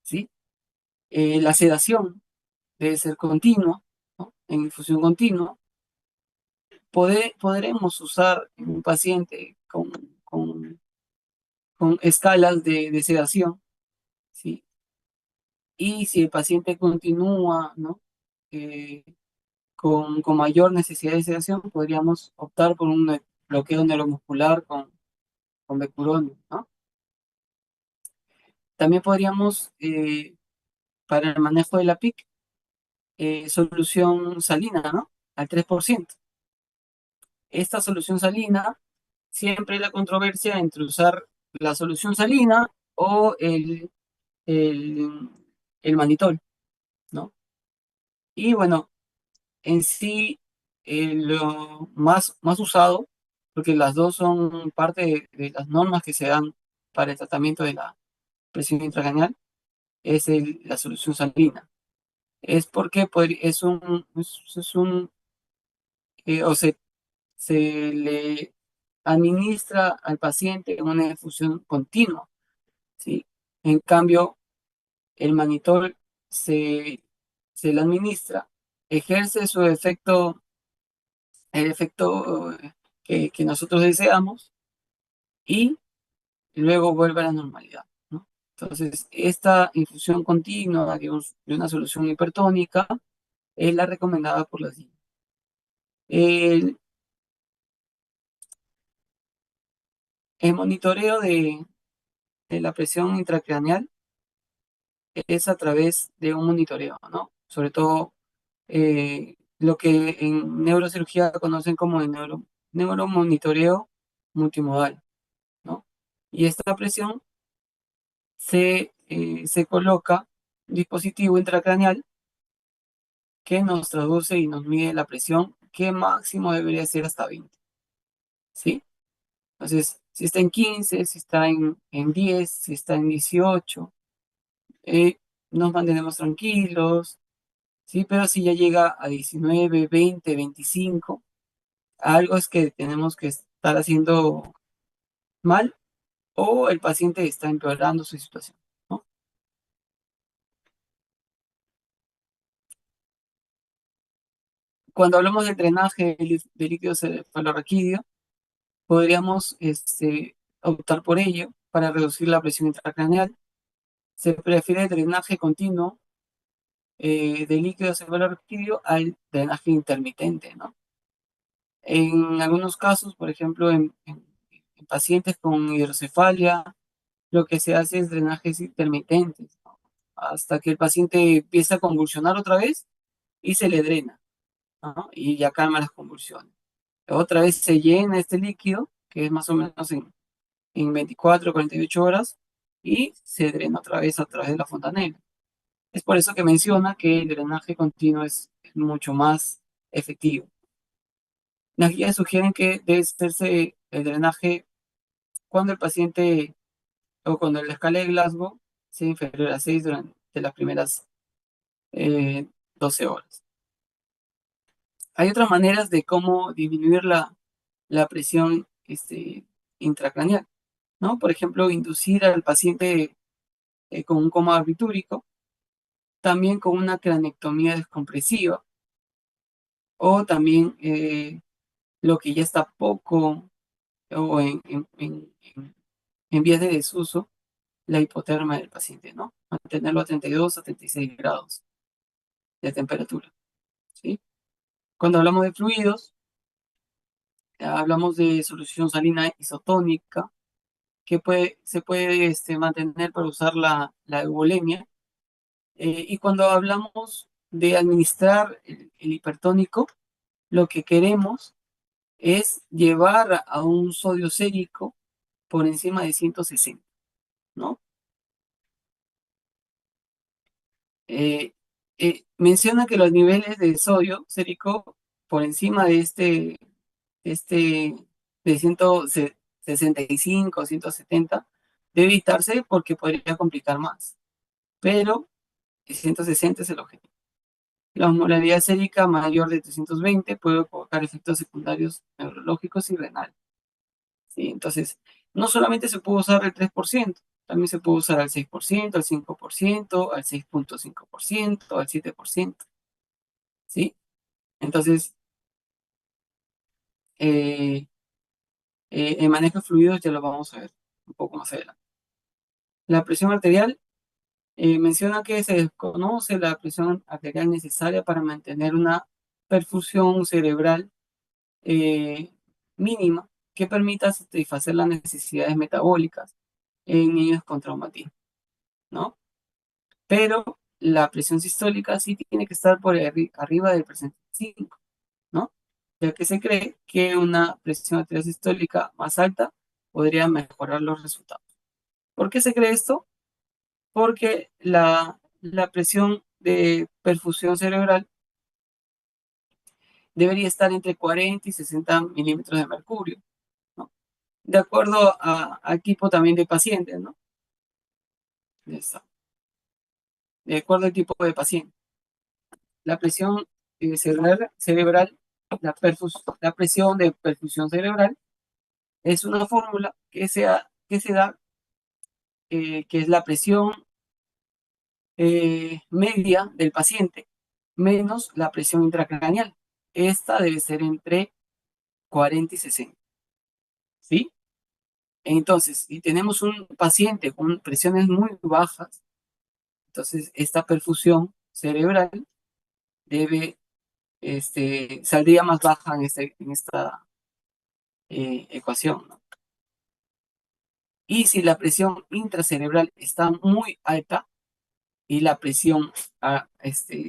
¿sí? La sedación debe ser continua, ¿no? En infusión continua. Podremos usar en un paciente con, con escalas de sedación, ¿sí? Y si el paciente continúa, ¿no? Eh, con mayor necesidad de sedación, podríamos optar por un bloqueo neuromuscular con becurón, ¿no? También podríamos, para el manejo de la PIC, solución salina, ¿no? Al 3%. Esta solución salina, siempre la controversia entre usar la solución salina o el, el manitol, ¿no? Y bueno, en sí, lo más usado, porque las dos son parte de las normas que se dan para el tratamiento de la presión intracraneal, es la solución salina. Es porque o se le administra al paciente en una infusión continua, ¿sí? En cambio, el manitol se, se le administra, ejerce su efecto, el efecto que nosotros deseamos y luego vuelve a la normalidad, ¿no? Entonces, esta infusión continua de una solución hipertónica es la recomendada por las DIN. El monitoreo de la presión intracraneal es a través de un monitoreo, ¿no? Sobre todo lo que en neurocirugía conocen como el neuromonitoreo multimodal, ¿no? Y esta presión se coloca un dispositivo intracraneal que nos traduce y nos mide la presión, que máximo debería ser hasta 20, ¿sí? Entonces, si está en 15, si está en 10, si está en 18, eh, nos mantenemos tranquilos, ¿sí? Pero si ya llega a 19, 20, 25, algo es que tenemos que estar haciendo mal o el paciente está empeorando su situación, ¿no? Cuando hablamos de drenaje de líquido cefalorraquídeo, podríamos optar por ello para reducir la presión intracraneal. Se prefiere el drenaje continuo de líquido cefalorraquídeo al drenaje intermitente, ¿no? En algunos casos, por ejemplo, en pacientes con hidrocefalia, lo que se hace es drenajes intermitentes, ¿no? Hasta que el paciente empieza a convulsionar otra vez y se le drena, ¿no? Y ya calma las convulsiones. Otra vez se llena este líquido, que es más o menos en 24 48 horas, y se drena otra vez a través de la fontanela. Es por eso que menciona que el drenaje continuo es mucho más efectivo. Las guías sugieren que debe hacerse el drenaje cuando el paciente o cuando la escala de Glasgow sea inferior a 6 durante las primeras 12 horas. Hay otras maneras de cómo disminuir la presión intracraneal, ¿no? Por ejemplo, inducir al paciente con un coma barbitúrico, también con una cranectomía descompresiva, o también lo que ya está poco o en vías de desuso, la hipotermia del paciente, ¿no? Mantenerlo a 32 a 36 grados de temperatura, ¿sí? Cuando hablamos de fluidos, hablamos de solución salina isotónica, que se puede mantener para usar la euvolemia. Y cuando hablamos de administrar el hipertónico, lo que queremos es llevar a un sodio sérico por encima de 160, ¿no? Menciona que los niveles de sodio sérico por encima este, de 165, 170, debe evitarse porque podría complicar más. Pero 160 es el objetivo. La osmolaridad sérica mayor de 320 puede provocar efectos secundarios neurológicos y renales, ¿sí? Entonces, no solamente se puede usar el 3%, también se puede usar al 6%, al 5%, al 6,5%, al 7%, ¿sí? Entonces, eh, el manejo de fluidos ya lo vamos a ver un poco más adelante. La presión arterial menciona que se desconoce la presión arterial necesaria para mantener una perfusión cerebral mínima que permita satisfacer las necesidades metabólicas en niños con traumatismo, ¿no? Pero la presión sistólica sí tiene que estar por arriba del presente 5, ¿no? Ya que se cree que una presión arterial sistólica más alta podría mejorar los resultados. ¿Por qué se cree esto? Porque la presión de perfusión cerebral debería estar entre 40 y 60 milímetros de mercurio, ¿no? De acuerdo al tipo también de pacientes, ¿no? De acuerdo al tipo de paciente. La presión cerebral, la presión de perfusión cerebral es una fórmula que se da, que es la presión media del paciente menos la presión intracraneal. Esta debe ser entre 40 y 60, ¿sí? Entonces, si tenemos un paciente con presiones muy bajas, entonces esta perfusión cerebral debe, saldría más baja en esta ecuación, ¿no? Y si la presión intracerebral está muy alta y la presión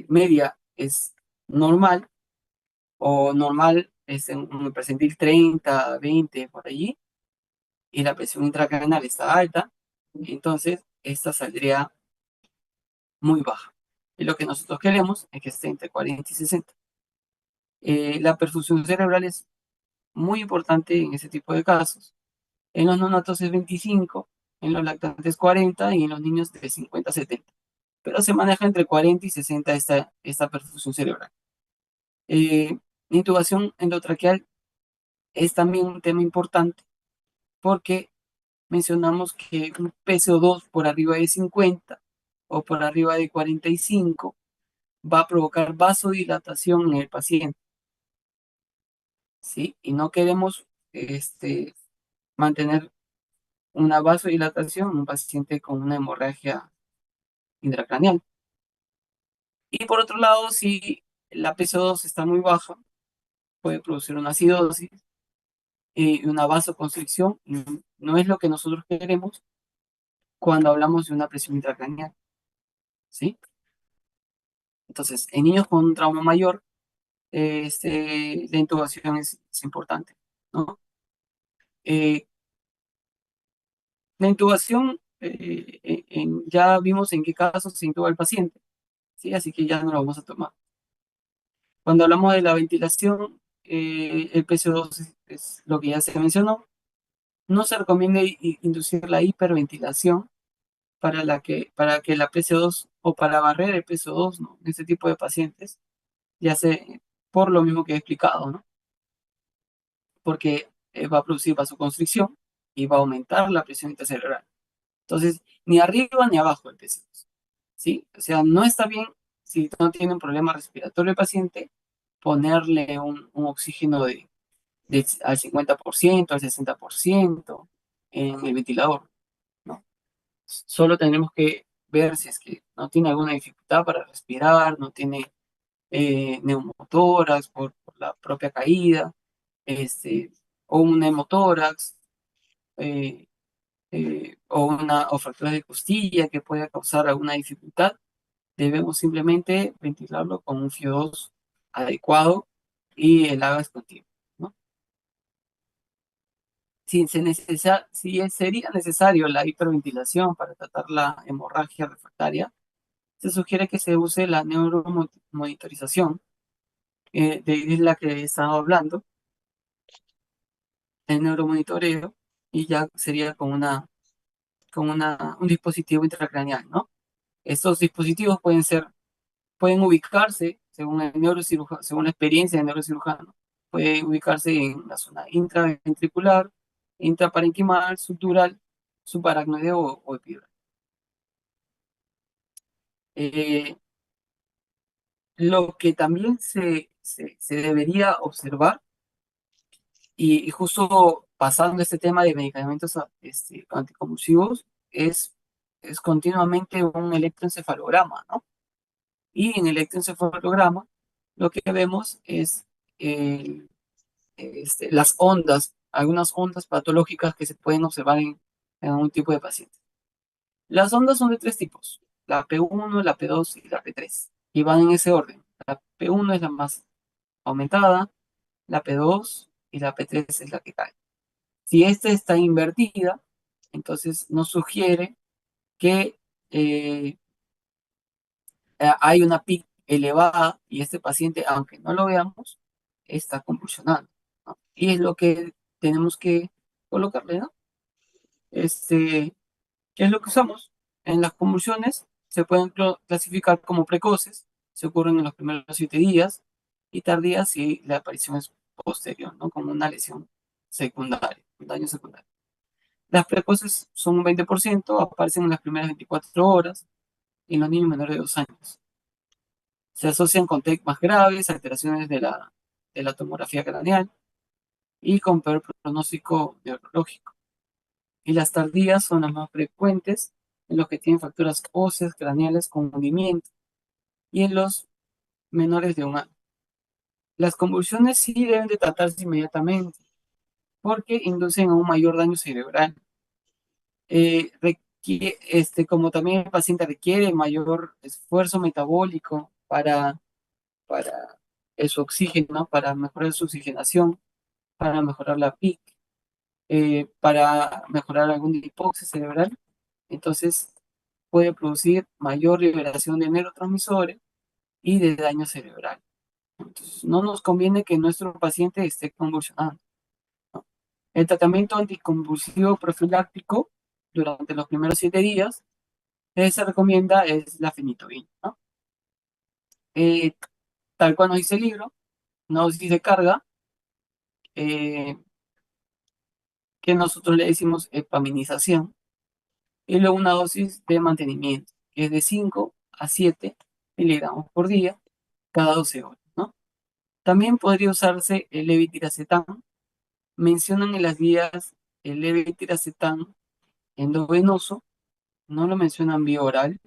media es normal, o normal es en un percentil 30, 20 por allí, y la presión intracraneal está alta, entonces esta saldría muy baja. Y lo que nosotros queremos es que esté entre 40 y 60. La perfusión cerebral es muy importante en ese tipo de casos. En los neonatos es 25, en los lactantes 40 y en los niños de 50 a 70. Pero se maneja entre 40 y 60 esta perfusión cerebral. La intubación endotraqueal es también un tema importante porque mencionamos que un PCO2 por arriba de 50 o por arriba de 45 va a provocar vasodilatación en el paciente, ¿sí? Y no queremos mantener una vasodilatación en un paciente con una hemorragia intracraneal. Y por otro lado, si la PCO2 está muy baja, puede producir una acidosis y una vasoconstricción. No es lo que nosotros queremos cuando hablamos de una presión intracraneal, ¿sí? Entonces, en niños con un trauma mayor, la intubación es importante, ¿no? Eh, la intubación, ya vimos en qué casos se intuba el paciente, ¿sí? Así que ya no lo vamos a tomar. Cuando hablamos de la ventilación, el PCO2 es lo que ya se mencionó. No se recomienda inducir la hiperventilación para que la PCO2 o para barrer el PCO2, ¿no? En este tipo de pacientes, ya sé, por lo mismo que he explicado, ¿no? Porque va a producir vasoconstricción y va a aumentar la presión intracerebral. Entonces, ni arriba ni abajo el PCO2, ¿sí? O sea, no está bien, si no tiene un problema respiratorio el paciente, ponerle un oxígeno al 50%, al 60% en el ventilador, ¿no? Solo tenemos que ver si es que no tiene alguna dificultad para respirar, no tiene neumotórax por la propia caída, o un hemotórax, eh, o fractura de costilla que pueda causar alguna dificultad. Debemos simplemente ventilarlo con un FIO2 adecuado y el AGAS continuo, ¿no? Si sería necesario la hiperventilación para tratar la hemorragia refractaria, se sugiere que se use la neuromonitorización, de la que he estado hablando, el neuromonitoreo, y ya sería un dispositivo intracraneal, ¿no? Estos dispositivos pueden ubicarse, según el neurocirujano, según la experiencia del neurocirujano, puede ubicarse en la zona intraventricular, intraparenquimal, subdural, subaracnoide o epidural. Eh, lo que también se debería observar, y justo pasando este tema de medicamentos anticonvulsivos, es continuamente un electroencefalograma, ¿no? Y en el electroencefalograma lo que vemos es las ondas, algunas ondas patológicas que se pueden observar en un tipo de paciente. Las ondas son de tres tipos: la P1, la P2 y la P3, y van en ese orden. La P1 es la más aumentada, la P2 y la P3 es la que cae. Si esta está invertida, entonces nos sugiere que hay una PIC elevada y este paciente, aunque no lo veamos, está convulsionando, ¿no? Y es lo que tenemos que colocarle, ¿no? ¿Qué es lo que usamos? En las convulsiones se pueden clasificar como precoces, se ocurren en los primeros 7 días, y tardías si la aparición es posterior, ¿no? Como una lesión secundaria, un daño secundario. Las precoces son un 20%, aparecen en las primeras 24 horas y en los niños menores de 2 años. Se asocian con TEC más graves, alteraciones de la tomografía craneal y con peor pronóstico neurológico. Y las tardías son las más frecuentes en los que tienen fracturas óseas craneales con hundimiento y en los menores de 1 año. Las convulsiones sí deben de tratarse inmediatamente porque inducen a un mayor daño cerebral como también el paciente requiere mayor esfuerzo metabólico para su oxígeno, para mejorar su oxigenación, para mejorar la PIC, para mejorar alguna hipoxia cerebral, entonces puede producir mayor liberación de neurotransmisores y de daño cerebral. Entonces, no nos conviene que nuestro paciente esté convulsionando, ¿no? El tratamiento anticonvulsivo profiláctico durante los primeros 7 días se recomienda es la fenitoína, ¿no? Eh, Tal cual nos dice el libro, una dosis de carga, eh, que nosotros le decimos epaminización, y luego una dosis de mantenimiento, que es de 5 a 7 miligramos por día, cada 12 horas, ¿no? También podría usarse el levetiracetam. Mencionan en las guías el levetiracetam endovenoso, no lo mencionan vía oral,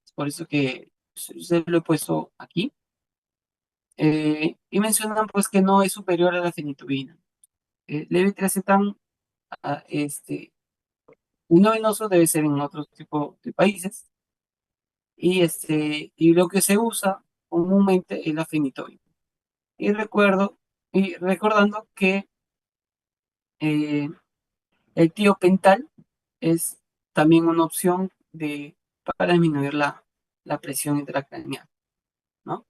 es por eso que se lo he puesto aquí. Y mencionan pues que no es superior a la fenitoína. Levetiracetam, endovenoso debe ser en otro tipo de países, y lo que se usa comúnmente es la fenitoína. Y recordando que eh, el tiopental es también una opción para disminuir la presión intracraneal, ¿no?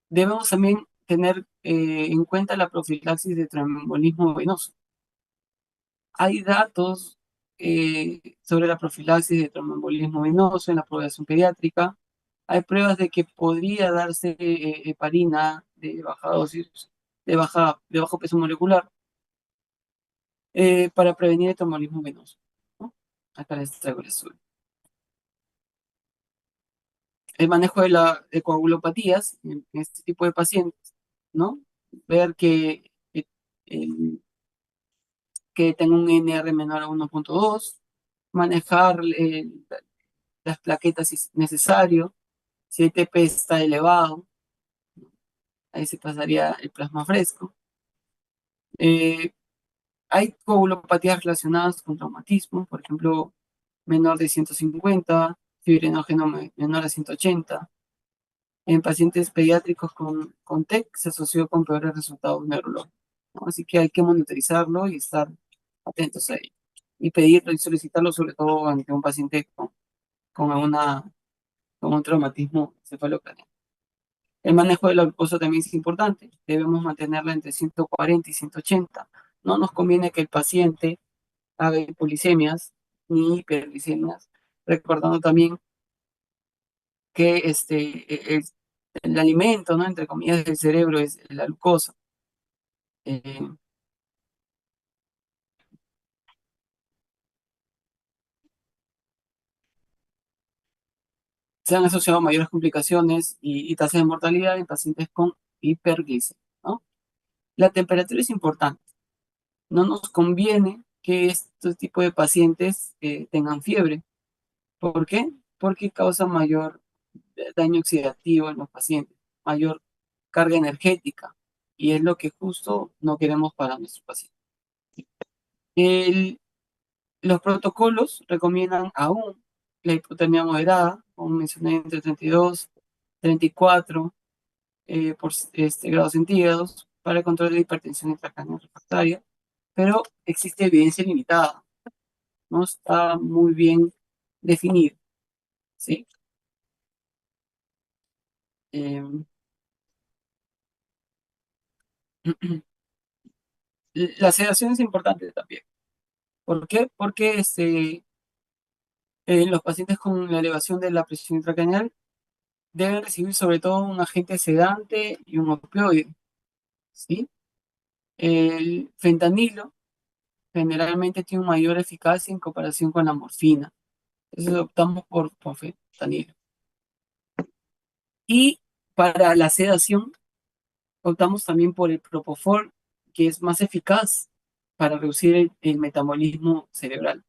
Debemos también tener en cuenta la profilaxis de tromboembolismo venoso. Hay datos sobre la profilaxis de tromboembolismo venoso en la población pediátrica. Hay pruebas de que podría darse heparina de baja dosis, de bajo peso molecular, para prevenir el tromboembolismo venoso, ¿no? Acá les traigo el estudio. El manejo de coagulopatías en este tipo de pacientes, ¿no? Ver que, el- que tenga un NR menor a 1.2, manejar las plaquetas si es necesario, si el TP está elevado, ahí se pasaría el plasma fresco. Eh, Hay coagulopatías relacionadas con traumatismo, por ejemplo, menor de 150, fibrinógeno menor a 180. En pacientes pediátricos con TEC se asoció con peores resultados neurológicos, ¿no? Así que hay que monitorizarlo y estar atentos a ello. Y pedirlo y solicitarlo sobre todo ante un paciente con, con un traumatismo cefalocraneal. El manejo de la glucosa también es importante. Debemos mantenerla entre 140 y 180. No nos conviene que el paciente haga hipolicemias ni hiperglicemias, recordando también que el alimento, ¿no? Entre comillas, del cerebro es la glucosa. Eh, Se han asociado mayores complicaciones y tasas de mortalidad en pacientes con hiperglicemia, ¿no? La temperatura es importante. No nos conviene que este tipo de pacientes tengan fiebre. ¿Por qué? Porque causa mayor daño oxidativo en los pacientes, mayor carga energética, y es lo que justo no queremos para nuestros pacientes. El- los protocolos recomiendan aún la hipotermia moderada, como mencioné, entre 32 y 34 grados centígrados para el control de hipertensión intracranial refractaria, pero existe evidencia limitada, no está muy bien definido, ¿sí? Eh, la sedación es importante también. ¿Por qué? Porque los pacientes con la elevación de la presión intracranial deben recibir sobre todo un agente sedante y un opioide, ¿sí? El fentanilo generalmente tiene una mayor eficacia en comparación con la morfina. Entonces optamos por fentanilo. Y para la sedación optamos también por el propofol, que es más eficaz para reducir el metabolismo cerebral,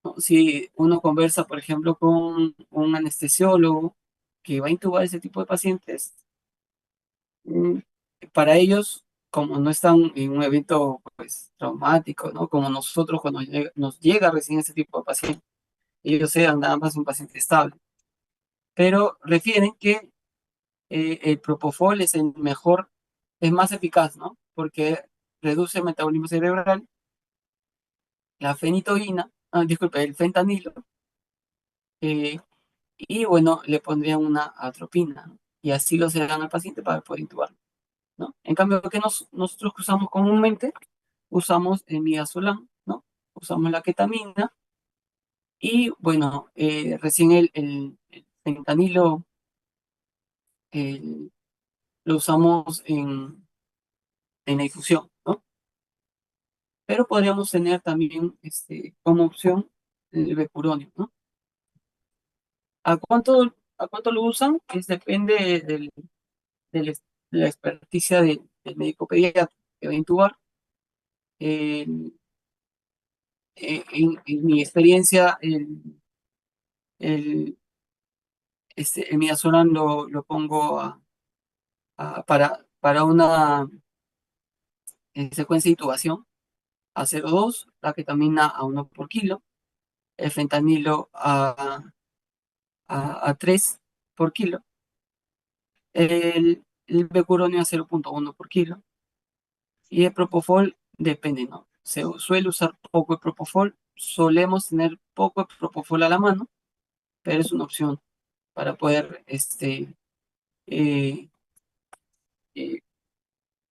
¿no? Si uno conversa, por ejemplo, con un anestesiólogo que va a intubar ese tipo de pacientes, mm, para ellos como no están en un evento pues traumático, ¿no? Como nosotros cuando nos llega recién ese tipo de paciente, ellos sean nada más un paciente estable. Pero refieren que el propofol es el mejor, es más eficaz, ¿no? Porque reduce el metabolismo cerebral, la fenitoína, disculpe, el fentanilo, eh, y bueno, le pondrían una atropina, ¿no? Y así lo se dan al paciente para poder intubarlo, ¿no? En cambio, lo que nosotros usamos comúnmente, usamos el midazolam, ¿no? Usamos la ketamina y bueno, recién el fentanilo eh, lo usamos en la infusión, ¿no? Pero podríamos tener también como opción el becuronio, ¿no? ¿A cuánto lo usan? Depende del- de la experticia del médico pediatra que va a intubar. Eh, en mi experiencia, el, el midazolam lo pongo para una secuencia de intubación a 0,2, la ketamina a 1 por kilo, el fentanilo a 3 por kilo, el becuronio a 0,1 por kilo y el propofol depende, ¿no? Se suele usar poco el propofol, solemos tener poco el propofol a la mano, pero es una opción para poder eh, eh,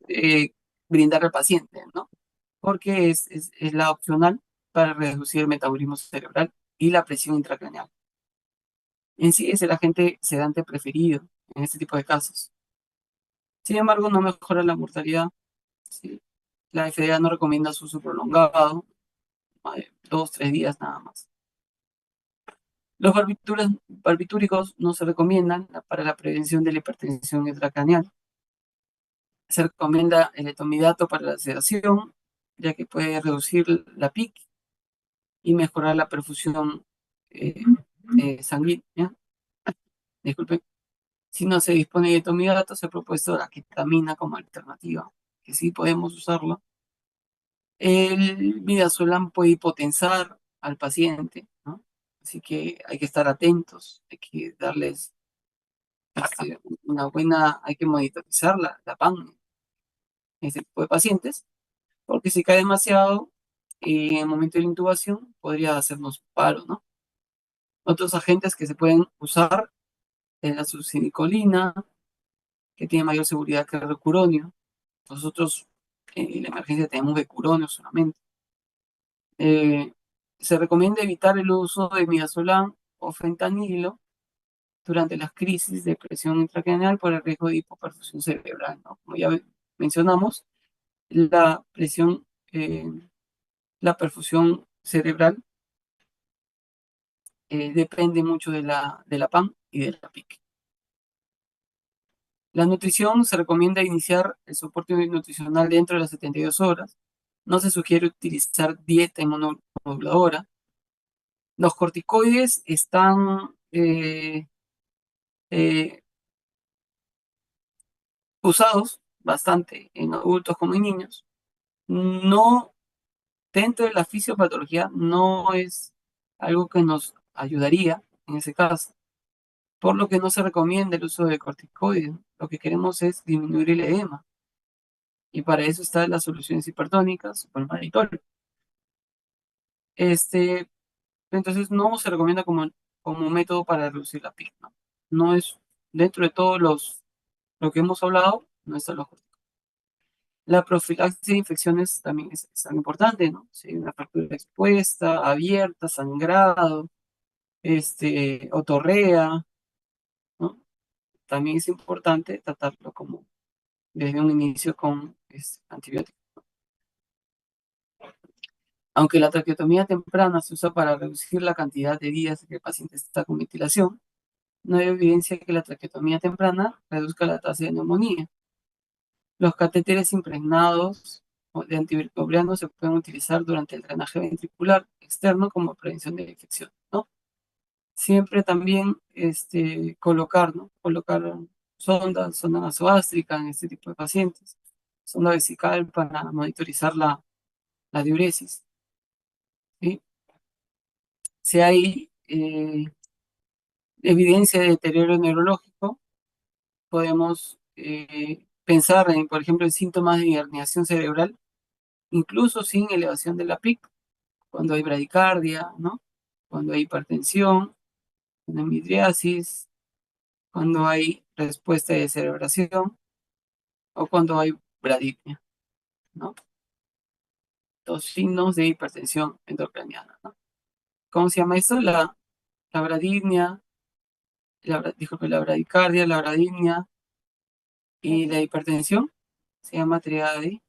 eh, brindar al paciente, ¿no? Porque es la opcional para reducir el metabolismo cerebral y la presión intracraneal. En sí es el agente sedante preferido en este tipo de casos. Sin embargo, no mejora la mortalidad. ¿Sí? La FDA no recomienda su uso prolongado, 2, 3 días nada más. Los barbitúricos no se recomiendan para la prevención de la hipertensión intracraneal. Se recomienda el etomidato para la sedación, ya que puede reducir la PIC y mejorar la perfusión eh, sanguínea. Disculpen. Si no se dispone de etomidato, se ha propuesto la ketamina como alternativa, que sí podemos usarlo. El midazolam puede hipotensar al paciente, ¿no? Así que hay que estar atentos, hay que darles hay que monitorizar la PAN en ese tipo de pacientes, porque si cae demasiado en el momento de la intubación podría hacernos paro, ¿no? Otros agentes que se pueden usar es la succinilcolina, que tiene mayor seguridad que el becuronio. Nosotros en la emergencia tenemos becuronio solamente. Eh, Se recomienda evitar el uso de midazolam o fentanilo durante las crisis de presión intracraneal por el riesgo de hipoperfusión cerebral, ¿no? Como ya mencionamos, la presión, la perfusión cerebral depende mucho de la PAN y de la PIC. La nutrición se recomienda iniciar el soporte nutricional dentro de las 72 horas. No se sugiere utilizar dieta inmunomoduladora. Los corticoides están eh, usados bastante en adultos como en niños. No, dentro de la fisiopatología no es algo que nos ayudaría en ese caso, por lo que no se recomienda el uso de corticoides. Lo que queremos es disminuir el edema y para eso están las soluciones hipertónicas o el mannitol. Este, entonces no se recomienda como método para reducir la PIC, ¿no? No es, dentro de todos lo que hemos hablado, no está lo justo. La profilaxis de infecciones también es algo importante, ¿no? Si hay una fractura expuesta, abierta, sangrado, otorrea, ¿no? También es importante tratarlo como desde un inicio con antibióticos. Aunque la traqueotomía temprana se usa para reducir la cantidad de días que el paciente está con ventilación, no hay evidencia que la traqueotomía temprana reduzca la tasa de neumonía. Los catéteres impregnados de antivircobrianos se pueden utilizar durante el drenaje ventricular externo como prevención de infección, ¿no? Siempre también colocar, ¿no? Colocar sonda nasogástrica en este tipo de pacientes. sonda vesical para monitorizar la diuresis, ¿sí? Si hay evidencia de deterioro neurológico, podemos pensar en, por ejemplo, en síntomas de herniación cerebral, incluso sin elevación de la PIC, cuando hay bradicardia, ¿no? Cuando hay hipertensión, cuando hay midriasis, cuando hay respuesta de cerebración o cuando hay bradipnia, ¿no? Los signos de hipertensión endocraniana, ¿no? ¿Cómo se llama esto? La bradipnia, disculpe, la bradicardia, la bradipnia y la hipertensión se llama triada de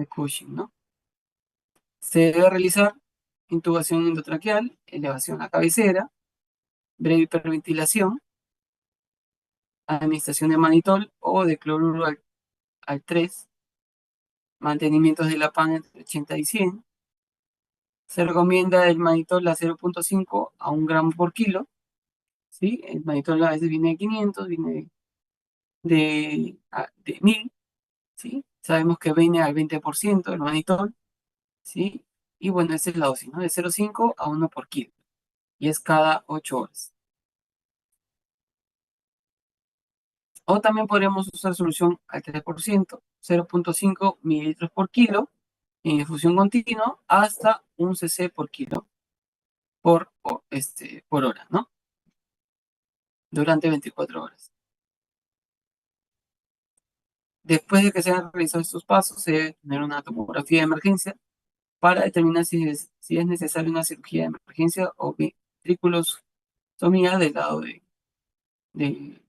Cushing, ¿no? Se debe realizar intubación endotraqueal, elevación a cabecera, breve hiperventilación, administración de manitol o de cloruro al 3, mantenimientos de la PAN entre 80 y 100. Se recomienda el manitol a 0,5 a 1 gramo por kilo, ¿sí? El manitol a veces viene de 500, viene de 1000, ¿sí? Sabemos que viene al 20% el manitol, ¿sí? Y bueno, esa es la dosis, ¿no? De 0,5 a 1 por kilo. Y es cada 8 horas. O también podríamos usar solución al 3%, 0,5 mililitros por kilo, en infusión continua, hasta 1 cc por kilo por hora, ¿no? Durante 24 horas. Después de que se hayan realizado estos pasos, se debe tener una tomografía de emergencia para determinar si es necesaria una cirugía de emergencia o ventriculostomía del lado de, de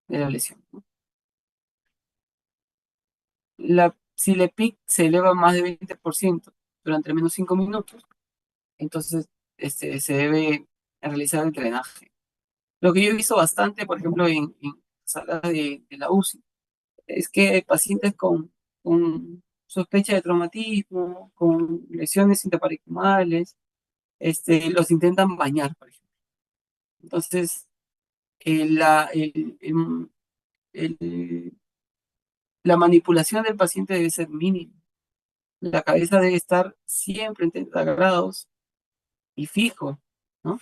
la lesión, ¿no? Si la PIC se eleva más de 20% durante al menos 5 minutos, entonces se debe realizar el drenaje. Lo que yo he visto bastante, por ejemplo, en salas de la UCI, es que pacientes con sospecha de traumatismo, con lesiones interparicumales, los intentan bañar, por ejemplo. Entonces, el- la manipulación del paciente debe ser mínima. La cabeza debe estar siempre en 30 grados y fijo, ¿no?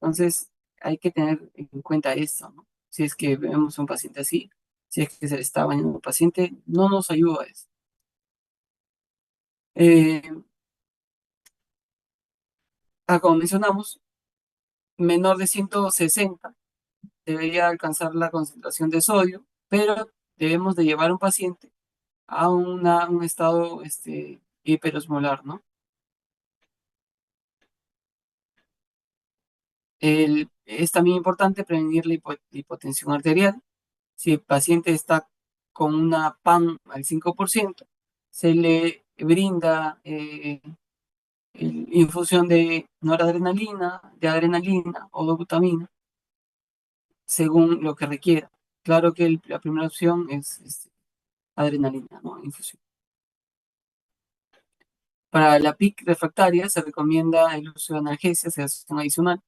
Entonces, hay que tener en cuenta esto, ¿no? Si es que vemos a un paciente así, si es que se le está bañando al paciente, no nos ayuda eso. Eh, Como mencionamos, menor de 160 debería alcanzar la concentración de sodio, pero debemos de llevar a un paciente a un estado hiperosmolar, ¿no? Es también importante prevenir la hipotensión arterial. Si el paciente está con una PAN al 5%, se le brinda infusión de noradrenalina, de adrenalina o dobutamina, según lo que requiera. Claro que la primera opción es adrenalina, ¿no? Infusión. Para la PIC refractaria se recomienda el uso de analgesias, sedación adicional.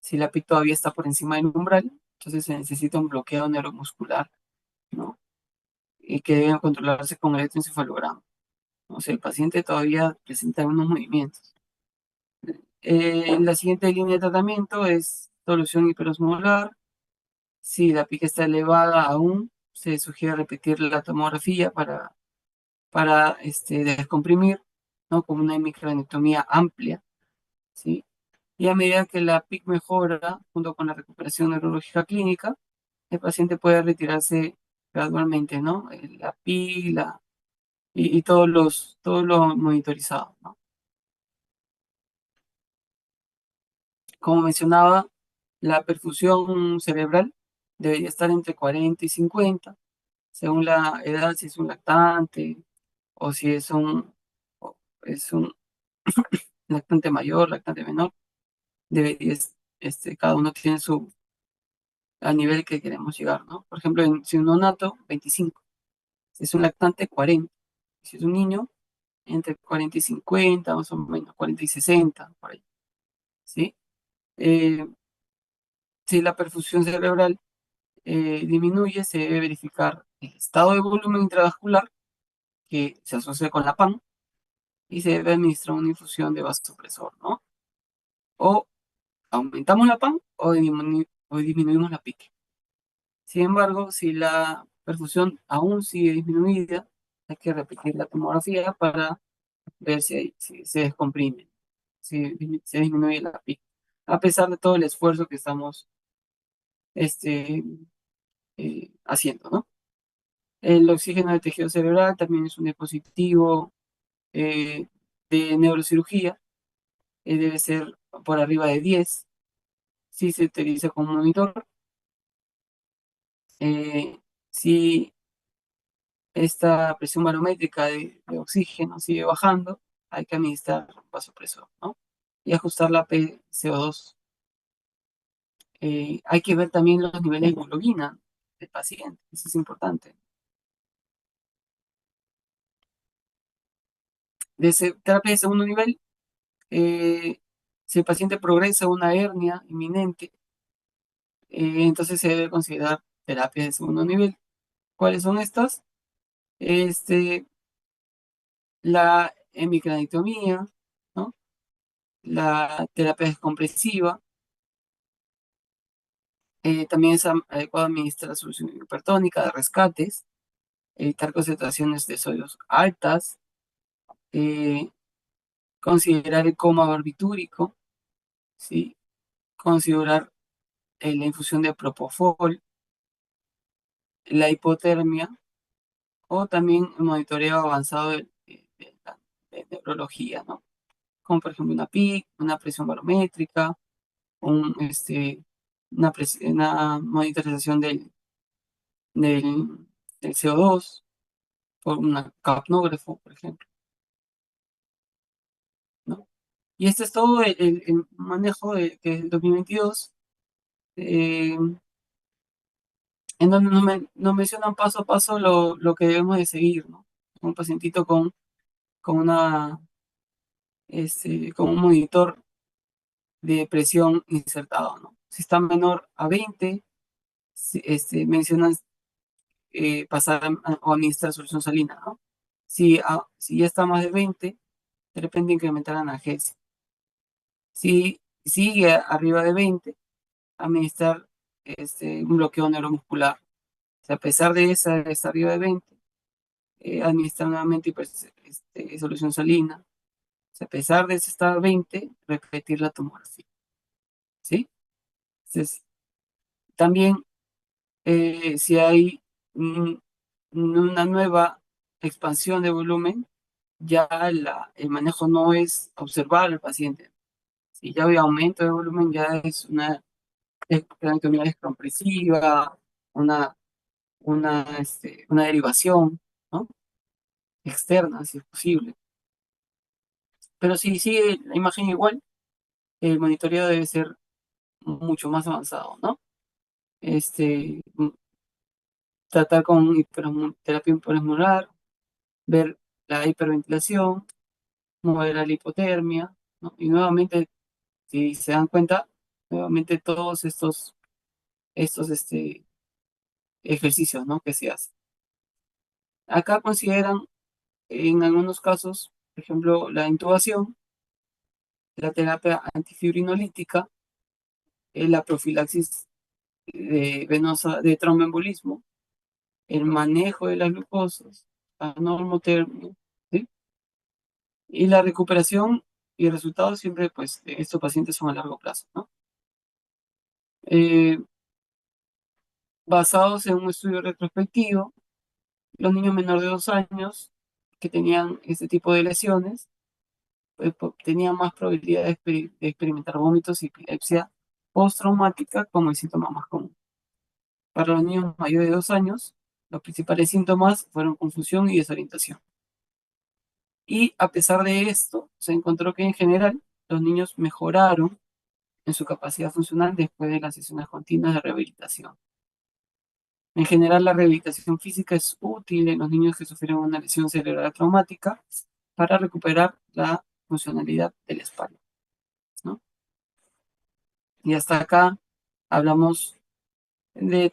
Si la PIC todavía está por encima del umbral, entonces se necesita un bloqueo neuromuscular, ¿no? Y que debe controlarse con electroencefalograma. O sea, el paciente todavía presenta algunos movimientos. La siguiente línea de tratamiento es solución hiperosmolar. Si la PIC está elevada aún, se sugiere repetir la tomografía para descomprimir, ¿no? Con una microanectomía amplia, ¿sí? Y a medida que la PIC mejora, junto con la recuperación neurológica clínica, el paciente puede retirarse gradualmente, ¿no? La PIC y todo lo monitorizado, ¿no? Como mencionaba, la perfusión cerebral debería estar entre 40 y 50, según la edad, si es un lactante o si es un lactante mayor, lactante menor, debería, cada uno tiene al nivel que queremos llegar, ¿no? Por ejemplo, si un neonato, 25, si es un lactante, 40, si es un niño, entre 40 y 50, más o menos, 40 y 60, por ahí, ¿sí? Eh, si la perfusión cerebral disminuye, se debe verificar el estado de volumen intravascular que se asocia con la PAN y se debe administrar una infusión de vasopresor, ¿no? O aumentamos la PAN o disminuimos la pique. Sin embargo, si la perfusión aún sigue disminuida, hay que repetir la tomografía para ver si se descomprime, si se disminuye la pique, a pesar de todo el esfuerzo que estamos este, haciendo, ¿no? El oxígeno del tejido cerebral también es un dispositivo eh, de neurocirugía, debe ser por arriba de 10 si se utiliza como monitor. Si esta presión barométrica de oxígeno sigue bajando, hay que administrar vasopresor, ¿no? Y ajustar la PCO2. Hay que ver también los niveles de hemoglobina del paciente, eso es importante. Terapia de segundo nivel, si el paciente progresa a una hernia inminente, entonces se debe considerar terapia de segundo nivel. ¿Cuáles son estas? La hemicranitomía, ¿no? La terapia descompresiva, también es adecuado administrar solución hipertónica de rescates, evitar concentraciones de sodios altas, eh, considerar el coma barbitúrico, ¿sí? Considerar la infusión de propofol, la hipotermia o también el monitoreo avanzado de neurología, ¿no? Como por ejemplo una PIC, una presión barométrica, un, una monitorización del, del CO2 por un capnógrafo, por ejemplo, ¿no? Y este es todo el manejo que es el 2022, eh, en donde nos mencionan paso a paso lo que debemos de seguir, ¿no? Un pacientito con una, con un monitor de presión insertado, ¿no? Si está menor a 20, mencionan pasar o administrar solución salina, ¿no? Si ya está más de 20, de repente incrementar analgesia. Si sigue arriba de 20, administrar un bloqueo neuromuscular. O sea, a pesar de estar arriba de 20, administrar nuevamente solución salina. O sea, a pesar de estar a 20, repetir la tomografía. ¿Sí? Entonces, también si hay una nueva expansión de volumen, ya el manejo no es observar al paciente. Si ya hay aumento de volumen, ya es una anatomía descompresiva, una derivación, ¿no? Externa, si es posible. Pero si sigue la imagen igual, el monitoreo debe ser mucho más avanzado, ¿no? Tratar con terapia hiperosmolar, ver la hiperventilación, moderar la hipotermia, ¿no? Y nuevamente, si se dan cuenta, nuevamente todos estos ejercicios, ¿no? Que se hacen. Acá consideran en algunos casos, por ejemplo, la intubación, la terapia antifibrinolítica, la profilaxis venosa de tromboembolismo, el manejo de las glucosas, la normotermia, ¿sí? Y la recuperación y el resultado siempre, pues, de estos pacientes son a largo plazo, ¿no? Eh, Basados en un estudio retrospectivo, los niños menores de 2 años que tenían este tipo de lesiones, pues, tenían más probabilidad de experimentar vómitos y epilepsia postraumática como el síntoma más común. Para los niños mayores de 2 años, los principales síntomas fueron confusión y desorientación. Y a pesar de esto, se encontró que en general los niños mejoraron en su capacidad funcional después de las sesiones continuas de rehabilitación. En general, la rehabilitación física es útil en los niños que sufrieron una lesión cerebral traumática para recuperar la funcionalidad de la espalda, ¿no? Y hasta acá hablamos de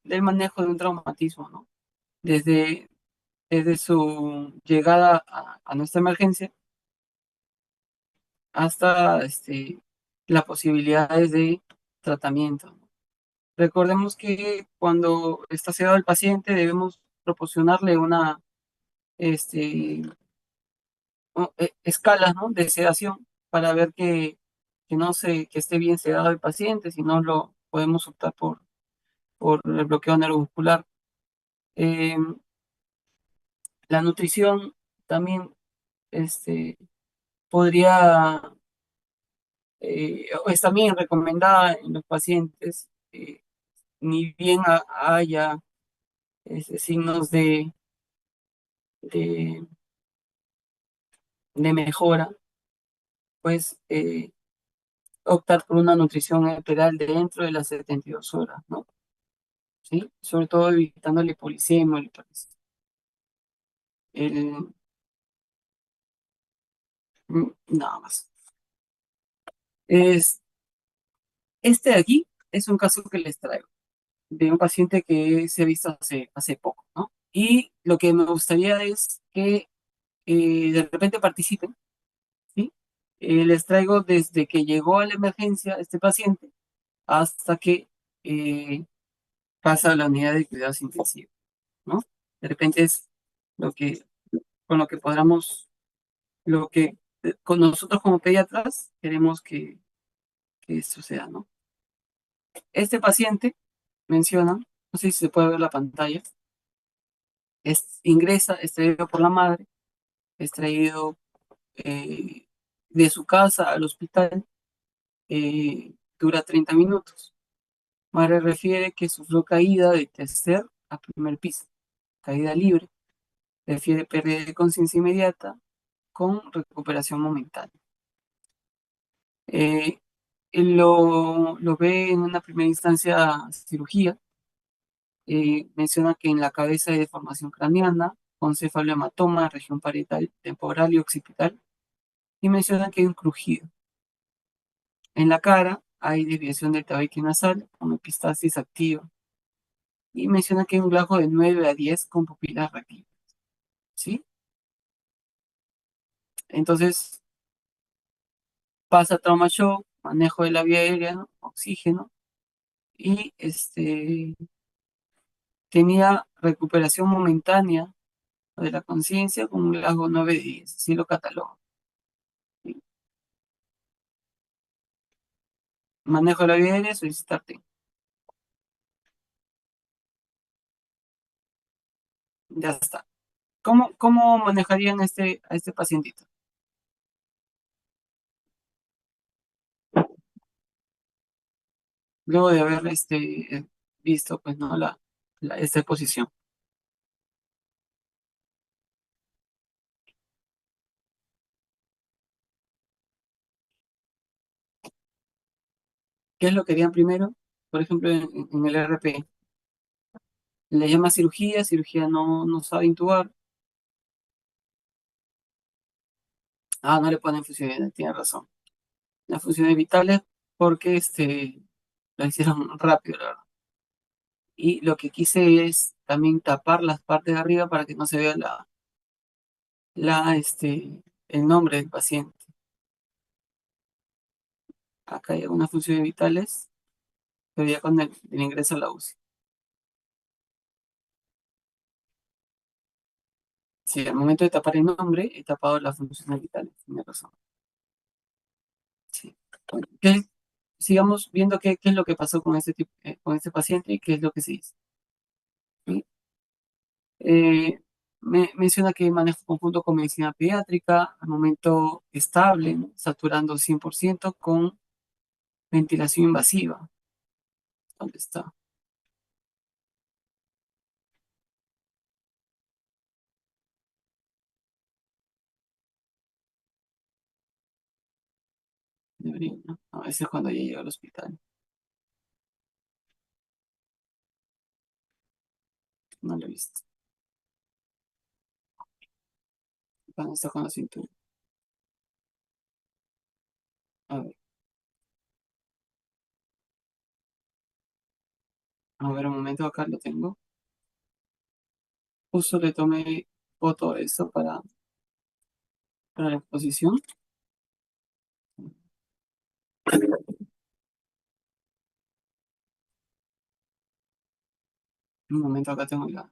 del manejo de un traumatismo, ¿no? Desde, desde su llegada a nuestra emergencia hasta las posibilidades de tratamiento, ¿no? Recordemos que cuando está sedado el paciente debemos proporcionarle una este, escalas, ¿no?, de sedación para ver que no se, que esté bien sedado el paciente, si no lo podemos optar por el bloqueo neuromuscular. Eh, la nutrición también este, podría, o es también recomendada en los pacientes, ni bien haya signos de, de mejora, pues optar por una nutrición enteral dentro de las 72 horas, ¿no? ¿Sí? Sobre todo evitando el hipoglicemia, el, nada más. Es, este de aquí es un caso que les traigo de un paciente que se ha visto hace poco, ¿no? Y lo que me gustaría es que de repente participen, ¿sí? Les traigo desde que llegó a la emergencia este paciente hasta que eh, pasa a la unidad de cuidados intensivos, ¿no? De repente es lo que, con lo que podamos, lo que con nosotros como pediatras queremos que suceda, ¿no? Este paciente menciona, no sé si se puede ver la pantalla, ingresa, es traído por la madre, es traído de su casa al hospital, dura 30 minutos. Madre refiere que sufrió caída de tercer a primer piso, caída libre. Refiere pérdida de conciencia inmediata con recuperación momentánea. Eh, él lo ve en una primera instancia cirugía. Menciona que en la cabeza hay deformación craneana, con cefalohematoma, región parietal, temporal y occipital, y menciona que hay un crujido. En la cara hay desviación del tabique nasal, con epistasis activa, y menciona que hay un glajo de 9 a 10 con pupilas raquídeas, ¿sí? Entonces pasa trauma shock, manejo de la vía aérea, ¿no?, oxígeno, y tenía recuperación momentánea de la conciencia con un glajo 9 de 10, así lo catalogo. Manejo de la vía aérea, solicitarte. Ya está. ¿Cómo manejarían a este pacientito? Luego de haber visto, pues, ¿no?, esta exposición. ¿Qué es lo que harían primero? Por ejemplo, en el RP, le llama cirugía, cirugía no sabe intubar. Ah, no le ponen funciones, tiene razón. Las funciones vitales porque lo hicieron rápido, la verdad. Y lo que quise es también tapar las partes de arriba para que no se vea el nombre del paciente. Acá hay algunas funciones vitales, pero ya con el ingreso a la UCI. Sí, al momento de tapar el nombre, he tapado las funciones vitales, tiene razón. Sí. Bueno, sigamos viendo qué es lo que pasó con con este paciente y qué es lo que se hizo. ¿Sí? Eh, menciona que manejo conjunto con medicina pediátrica, al momento estable, ¿no?, saturando 100% con ventilación invasiva. ¿Dónde está? Debería, ¿no? No, ese es cuando ya llega al hospital. No lo he visto. Cuando está con la cintura. A ver, A ver, un momento, acá lo tengo. Justo le tomé foto a esto para la exposición. Un momento, acá tengo la...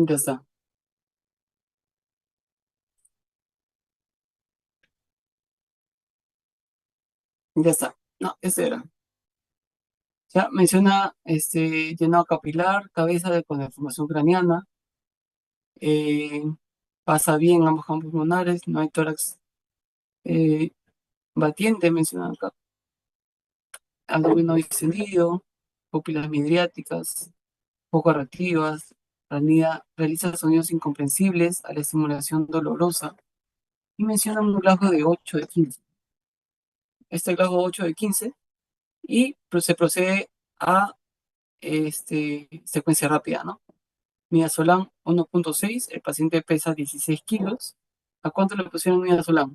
Ya está, ya está. No, ese era. Ya menciona llenado capilar, cabeza con deformación craneana, eh, pasa bien ambos campos pulmonares, no hay tórax eh, batiente, menciona acá, abdomen no distendido, pupilas midriáticas, poco reactivas, realiza sonidos incomprensibles a la estimulación dolorosa y menciona un Glasgow de 8 de 15. Este Glasgow 8 de 15 y se procede a secuencia rápida, ¿no? Midazolam 1.6, el paciente pesa 16 kilos. ¿A cuánto le pusieron midazolam?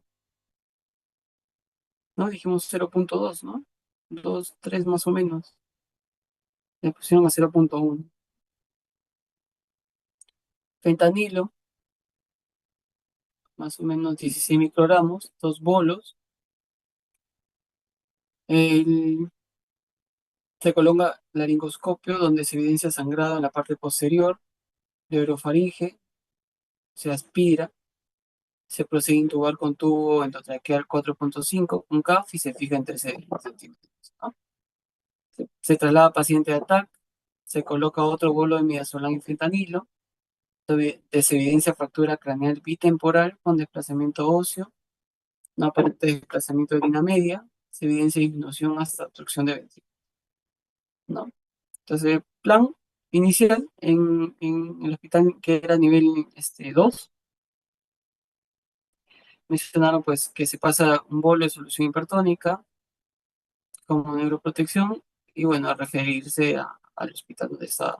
¿No? Dijimos 0.2, ¿no? 2, 3 más o menos. Le pusieron a 0.1. Fentanilo, más o menos 16 microgramos, 2 bolos. El- Se coloca laringoscopio donde se evidencia sangrado en la parte posterior de orofaringe, se aspira, se procede a intubar con tubo endotraqueal 4.5, un CAF y se fija en 13 centímetros, ¿no? Se traslada paciente a TAC, se coloca otro bolo de midazolam y fentanilo, se evidencia fractura craneal bitemporal con desplazamiento óseo, no aparente desplazamiento de línea media, se evidencia disminución hasta obstrucción de ventrículo, ¿no? Entonces, plan inicial en el hospital que era nivel 2, mencionaron pues que se pasa un bolo de solución hipertónica como neuroprotección y bueno, a referirse al hospital donde está,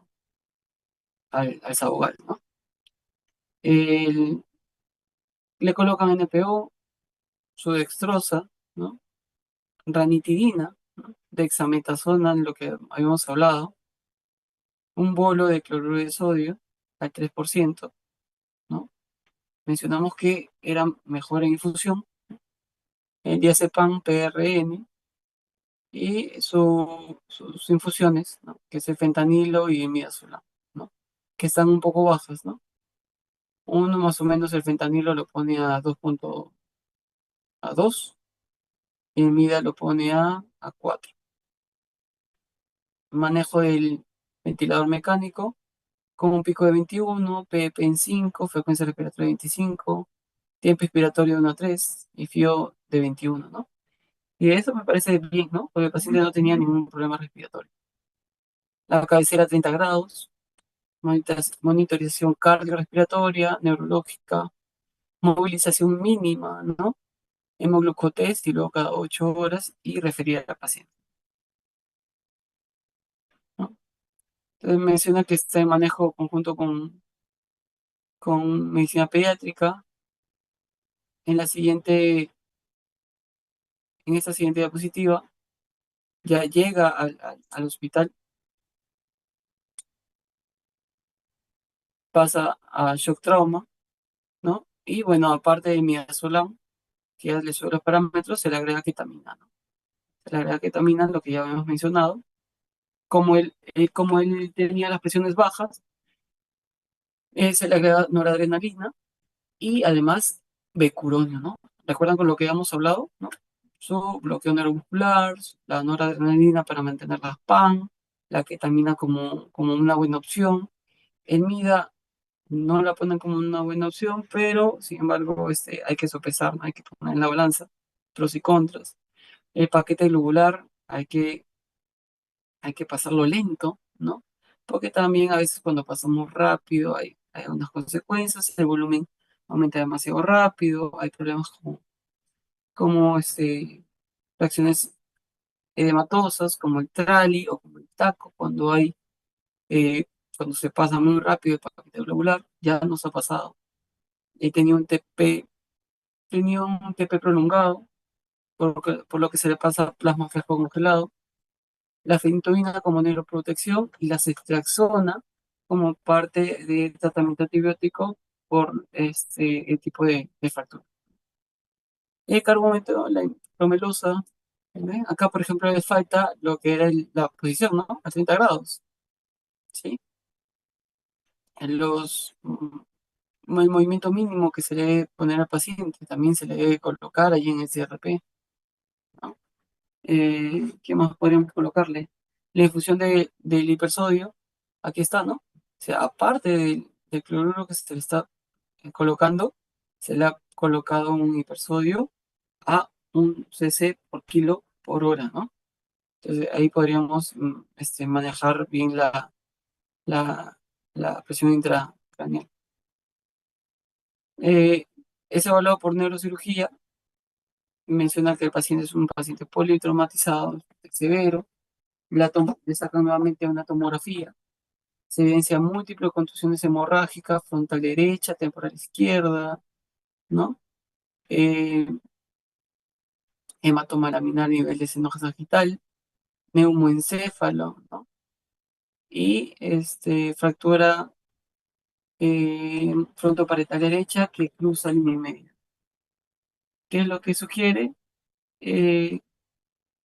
al Sabogal, ¿no? El- Le colocan NPO, sudextrosa, ¿no? Ranitidina, ¿no? Dexametasona, lo que habíamos hablado, un bolo de cloruro de sodio al 3%, ¿no? Mencionamos que era mejor en infusión, el diazepam PRN y sus infusiones, ¿no? Que es el fentanilo y el midazolam, ¿no? Que están un poco bajas, ¿no? Uno más o menos el fentanilo lo pone a 2.2 y el mida lo pone a 4. Manejo del ventilador mecánico con un pico de 21, PP en 5, frecuencia respiratoria 25, tiempo expiratorio 1 a 3 y FIO de 21, ¿no? Y eso me parece bien, ¿no? Porque el paciente no tenía ningún problema respiratorio. La cabecera 30 grados, monitorización cardiorrespiratoria, neurológica, movilización mínima, ¿no? Hemoglucotest y luego cada 8 horas y referir a la paciente, ¿no? Entonces menciona que está en manejo conjunto con medicina pediátrica. En la siguiente, en esta siguiente diapositiva, ya llega al hospital, pasa a shock trauma, ¿no? Y bueno, aparte de midazolam, que ya le sube los parámetros, se le agrega ketamina, ¿no? Se le agrega ketamina, lo que ya habíamos mencionado. Como él tenía las presiones bajas, se le agrega noradrenalina y además becuronio, ¿no? ¿Recuerdan con lo que habíamos hablado? ¿No? Su bloqueo neuromuscular, la noradrenalina para mantener las PAN, la ketamina como una buena opción. El MIDA no la ponen como una buena opción, pero sin embargo hay que sopesar, ¿no? Hay que poner en la balanza pros y contras. El paquete globular hay que pasarlo lento, ¿no? Porque también a veces cuando pasamos rápido hay unas consecuencias, el volumen aumenta demasiado rápido, hay problemas como reacciones edematosas, como el trali o como el taco, eh, cuando se pasa muy rápido el paquete globular, ya nos ha pasado. Y tenía un TP prolongado, por lo que se le pasa plasma fresco congelado, la fenitoína como neuroprotección y la ceftriaxona como parte del tratamiento antibiótico por el tipo de fractura. El carbometo, la promelosa, ¿ven? Acá, por ejemplo, le falta lo que era la posición, ¿no? A 30 grados, ¿sí? El movimiento mínimo que se le debe poner al paciente también se le debe colocar allí en el CRP, ¿no? ¿Qué más podríamos colocarle? La infusión del hipersodio, aquí está, ¿no? O sea, aparte del cloruro que se le está colocando, se le ha colocado un hipersodio a 1 cc por kilo por hora, ¿no? Entonces ahí podríamos manejar bien la, la presión intracraneal. Eh, es evaluado por neurocirugía, menciona que el paciente es un paciente politraumatizado severo, le sacan nuevamente una tomografía, se evidencia múltiples contusiones hemorrágicas, frontal derecha, temporal izquierda, ¿no? Eh, hematoma laminar a nivel de seno sagital, neumoencéfalo, ¿no? Y fractura frontoparietal derecha que cruza línea y media. ¿Qué es lo que sugiere? Eh,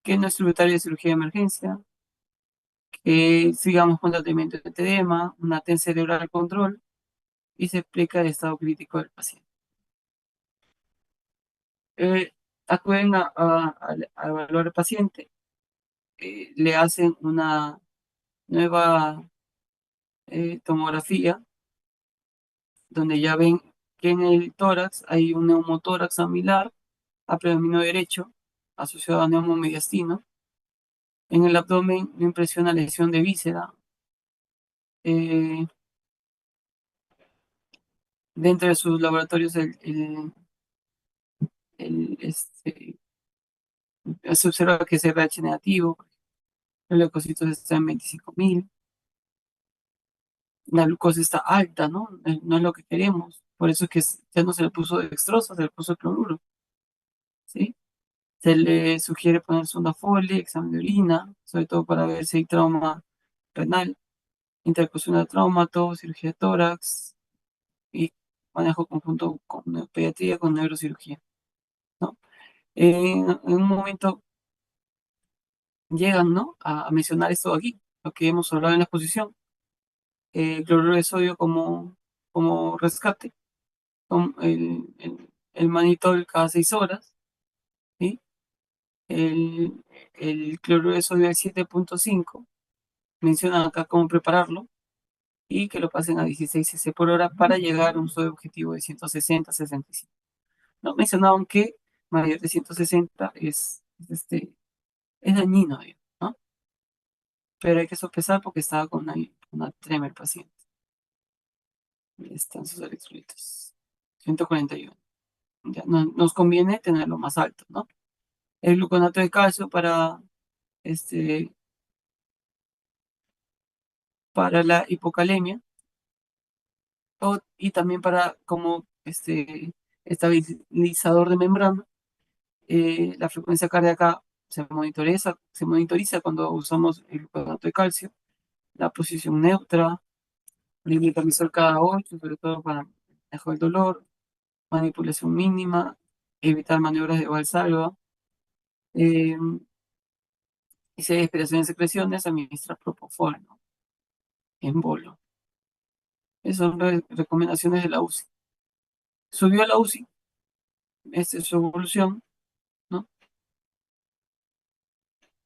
que no es tributario de cirugía de emergencia, que sigamos con tratamiento de edema, una TEN cerebral control y se explica el estado crítico del paciente. Eh, acuden a evaluar al paciente, le hacen una nueva tomografía donde ya ven que en el tórax hay un neumotórax amilar a predominio derecho asociado a neumomediastino. En el abdomen no impresiona lesión de víscera. Eh, Dentro de sus laboratorios el- este, se observa que es RH negativo, los leucocitos están en 25.000, la glucosa está alta, ¿no? No es lo que queremos. Por eso es que ya no se le puso dextrosa, se le puso cloruro, ¿sí? Se le sugiere ponerse una folia, examen de orina, sobre todo para ver si hay trauma renal, intercursión de traumato, cirugía de tórax y manejo conjunto con pediatría, con neurocirugía, ¿no? En un momento llegan, ¿no? A mencionar esto aquí, lo que hemos hablado en la exposición, cloruro de sodio como rescate, el manitol cada 6 horas, ¿sí? El cloruro de sodio al 7.5, mencionan acá cómo prepararlo, y que lo pasen a 16 cc por hora para llegar a un sodio objetivo de 160-65. No mencionaban que mayor de 160 es dañino, ¿no? Pero hay que sopesar porque estaba con una tremor paciente. Están sus electrolitos. 141. Ya, nos conviene tenerlo más alto, ¿no? El gluconato de calcio este, para la hipocalemia y también para como estabilizador de membrana. La frecuencia cardíaca se monitoriza cuando usamos el gluconato de calcio, la posición neutra, el glucomisol cada 8, sobre todo para el manejo del dolor, manipulación mínima, evitar maniobras de valsalva, eh, y si hay expiraciones de secreciones, administrar propofol, ¿no? En bolo. Esas son recomendaciones de la UCI. Subió a la UCI, esta es su evolución, ¿no?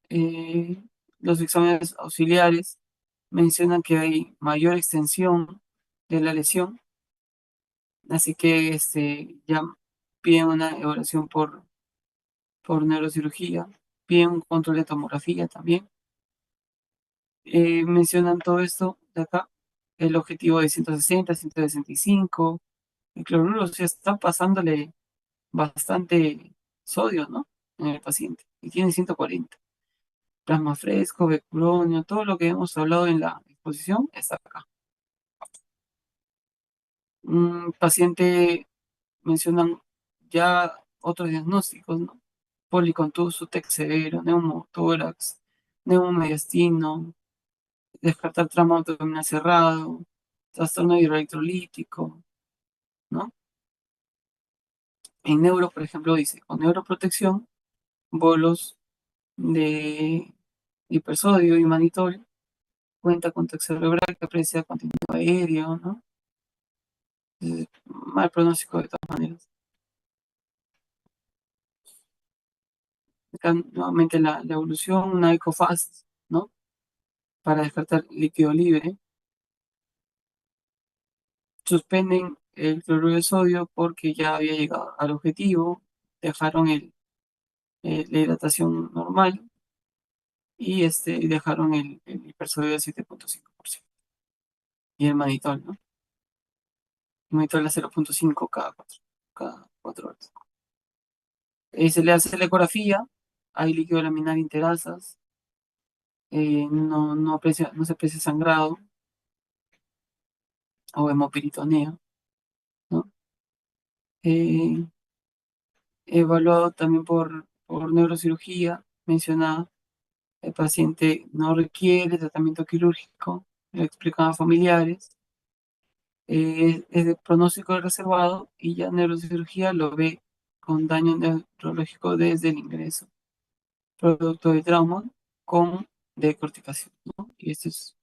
Eh, los exámenes auxiliares mencionan que hay mayor extensión de la lesión, así que ya piden una evaluación por neurocirugía, piden un control de tomografía también. Mencionan todo esto de acá, el objetivo de 160, 165, el cloruro, o sea, está pasándole bastante sodio, ¿no? En el paciente, y tiene 140. Plasma fresco, becuronio, todo lo que hemos hablado en la exposición está acá. Un paciente, mencionan ya otros diagnósticos, ¿no? Policontuso, TEC severo, neumotórax, neumomediastino, descartar tramo abdominal cerrado, trastorno hidroelectrolítico, ¿no? En neuro, por ejemplo, dice, con neuroprotección, bolos de hipersodio y manitol, cuenta con TEC cerebral que aprecia contenido aéreo, ¿no? Mal pronóstico de todas maneras. Acá nuevamente la evolución, una EcoFast, ¿no? Para descartar líquido libre. Suspenden el cloruro de sodio porque ya había llegado al objetivo, dejaron la hidratación normal y dejaron el hipersodio de 7,5% y el manitol, ¿no? El manitol a 0,5 cada cuatro horas. Se le hace la ecografía, hay líquido laminar interasas, no se aprecia sangrado o hemoperitoneo, ¿no? Eh, Evaluado también por neurocirugía, mencionada, el paciente no requiere tratamiento quirúrgico, le explican a familiares, es de pronóstico reservado y ya neurocirugía lo ve con daño neurológico desde el ingreso, producto de trauma con decorticación, ¿no? Y esto es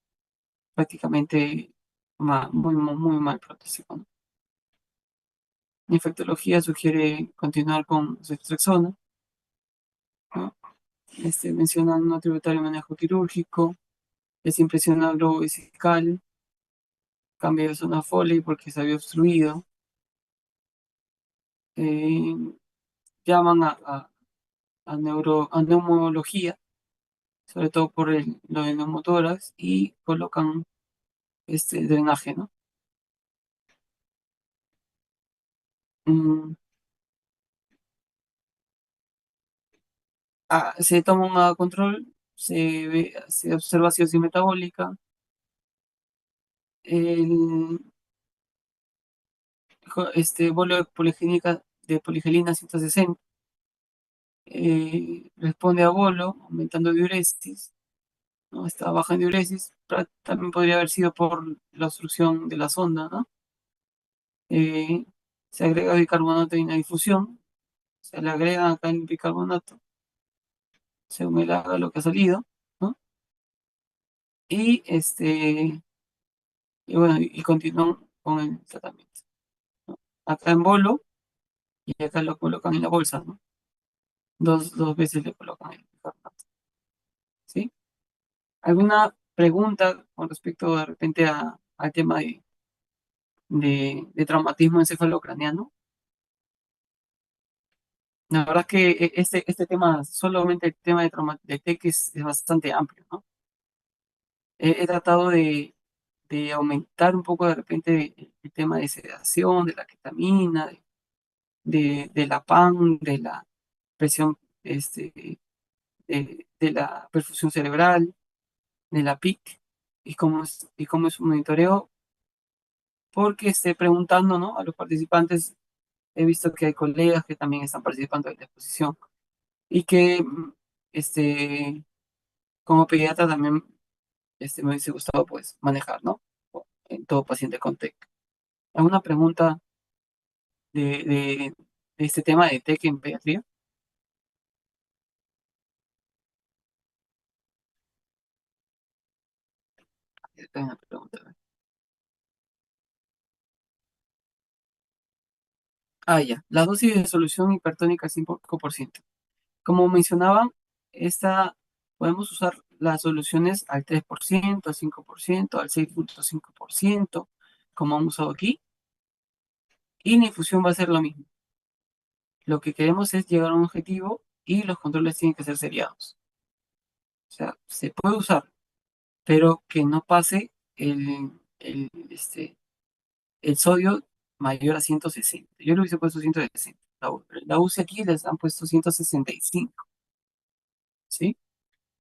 prácticamente muy mal pronóstico, ¿no? Infectología sugiere continuar con ceftriaxona, ¿no? Mencionan un tributario manejo quirúrgico, les impresiona el globo vesical, cambio de zona Foley porque se había obstruido, eh, llaman a neumología, sobre todo por lo de neumotórax, y colocan drenaje, ¿no? Mm, Se toma un control, se observa acidosis metabólica, el bolo de poligelina 160, responde a bolo, aumentando diuresis, ¿no? Está baja en diuresis, también podría haber sido por la obstrucción de la sonda, ¿no? Eh, Se agrega bicarbonato en la difusión, se le agrega acá el bicarbonato, según el haga lo que ha salido, ¿no? Y y bueno, y continúan con el tratamiento, ¿no? Acá en bolo y acá lo colocan en la bolsa, ¿no? Dos veces le colocan el bicarbonato, ¿sí? ¿Alguna pregunta con respecto de repente al tema de traumatismo encefalocraniano? La verdad es que este tema, solamente el tema de TEC es bastante amplio, ¿no? He tratado de aumentar un poco de repente el tema de sedación, de la ketamina, de la PAN, de la presión, de la perfusión cerebral, de la PIC, y cómo es su monitoreo, porque esté preguntando, ¿no? A los participantes, he visto que hay colegas que también están participando en la exposición y que como pediatra también me hubiese gustado pues manejar, ¿no? En todo paciente con TEC. ¿Alguna pregunta de este tema de TEC en pediatría? Esta es una pregunta. Ah, ya. La dosis de solución hipertónica 5%. Como mencionaba, esta podemos usar las soluciones al 3%, al 5%, al 6,5%, como han usado aquí, y la infusión va a ser lo mismo. Lo que queremos es llegar a un objetivo y los controles tienen que ser seriados. O sea, se puede usar, pero que no pase el sodio mayor a 160. Yo le hubiese puesto 160. La UCI aquí les han puesto 165, ¿sí?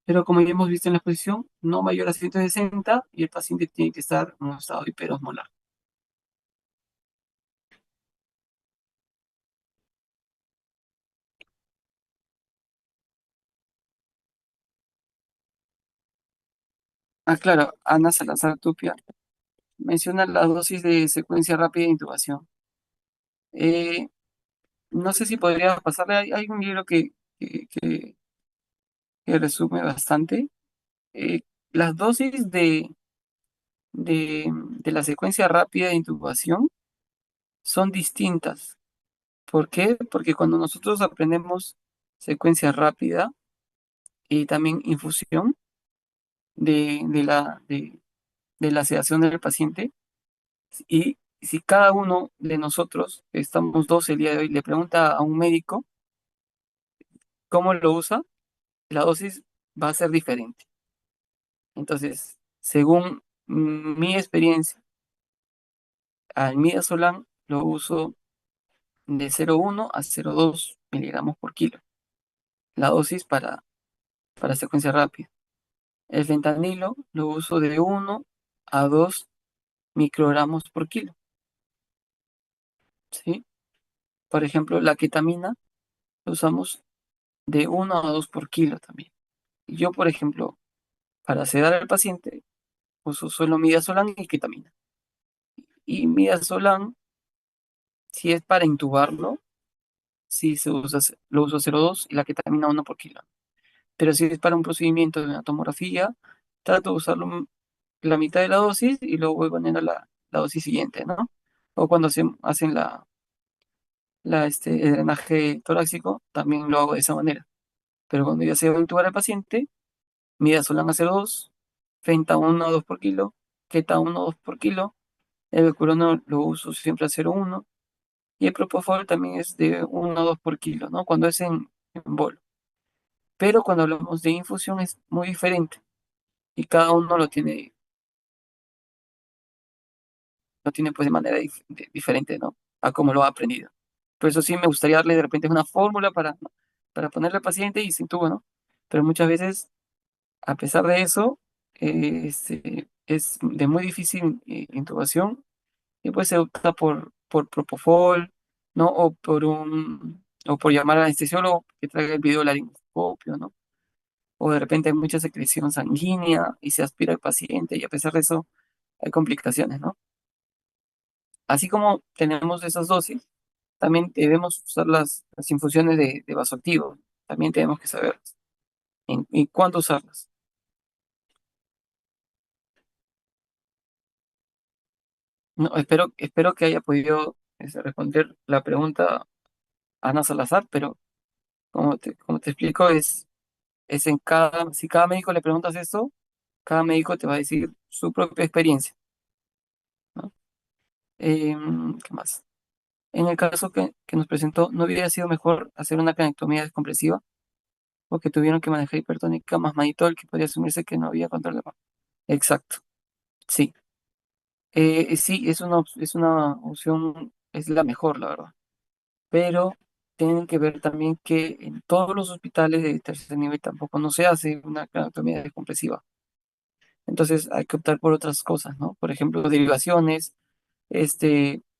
Pero como ya hemos visto en la exposición, no mayor a 160 y el paciente tiene que estar en un estado hiperosmolar. Ah, claro, Ana Salazar Tupia menciona la dosis de secuencia rápida de intubación. Eh, no sé si podría pasarle, hay un libro que, que- que resume bastante. Eh, las dosis de la secuencia rápida de intubación son distintas. ¿Por qué? Porque cuando nosotros aprendemos secuencia rápida y también infusión de la sedación del paciente, y si cada uno de nosotros, estamos dos el día de hoy, le pregunta a un médico cómo lo usa, la dosis va a ser diferente. Entonces, según mi experiencia, al midazolam lo uso de 0,1 a 0,2 miligramos por kilo, la dosis para secuencia rápida. El fentanilo lo uso de 1 a 2 microgramos por kilo, ¿sí? Por ejemplo, la ketamina lo usamos de 1 a 2 por kilo también. Y yo, por ejemplo, para sedar al paciente, uso solo midazolam y ketamina. Y midazolam, si es para intubarlo, sí lo uso 0,2 y la ketamina 1 por kilo. Pero si es para un procedimiento de una tomografía, trato de usarlo la mitad de la dosis y luego voy poniendo la dosis siguiente, ¿no? O cuando hacen el drenaje torácico, también lo hago de esa manera. Pero cuando ya se va a intubar al paciente, midazolam a 0,2, Fenta 1 a 2 por kilo, Keta 1 a 2 por kilo, el becurano lo uso siempre a 0,1 y el propofol también es de 1 a 2 por kilo, ¿no? Cuando es en bolo. Pero cuando hablamos de infusión es muy diferente y cada uno lo tiene pues de manera diferente, ¿no? A cómo lo ha aprendido. Por eso sí me gustaría darle de repente una fórmula para ponerle al paciente y se intuba, ¿no? Pero muchas veces, a pesar de eso, es de muy difícil intubación y pues se opta por propofol, ¿no? O por llamar al anestesiólogo que traiga el video laringoscopio, ¿no? O de repente hay mucha secreción sanguínea y se aspira al paciente y a pesar de eso hay complicaciones, ¿no? Así como tenemos esas dosis, también debemos usar las infusiones de vasoactivos. También tenemos que saber en cuándo usarlas. No, espero que haya podido responder la pregunta Ana Salazar, pero como te explico, si cada médico le preguntas esto, cada médico te va a decir su propia experiencia, ¿no? ¿Qué más? En el caso que nos presentó, ¿no hubiera sido mejor hacer una cranectomía descompresiva? Porque tuvieron que manejar hipertónica más manitol, que podría asumirse que no había control de mano. Exacto, sí. Sí, es una opción, es la mejor, la verdad. Pero tienen que ver también que en todos los hospitales de tercer nivel tampoco no se hace una craniotomía descompresiva. Entonces hay que optar por otras cosas, ¿no? Por ejemplo, derivaciones,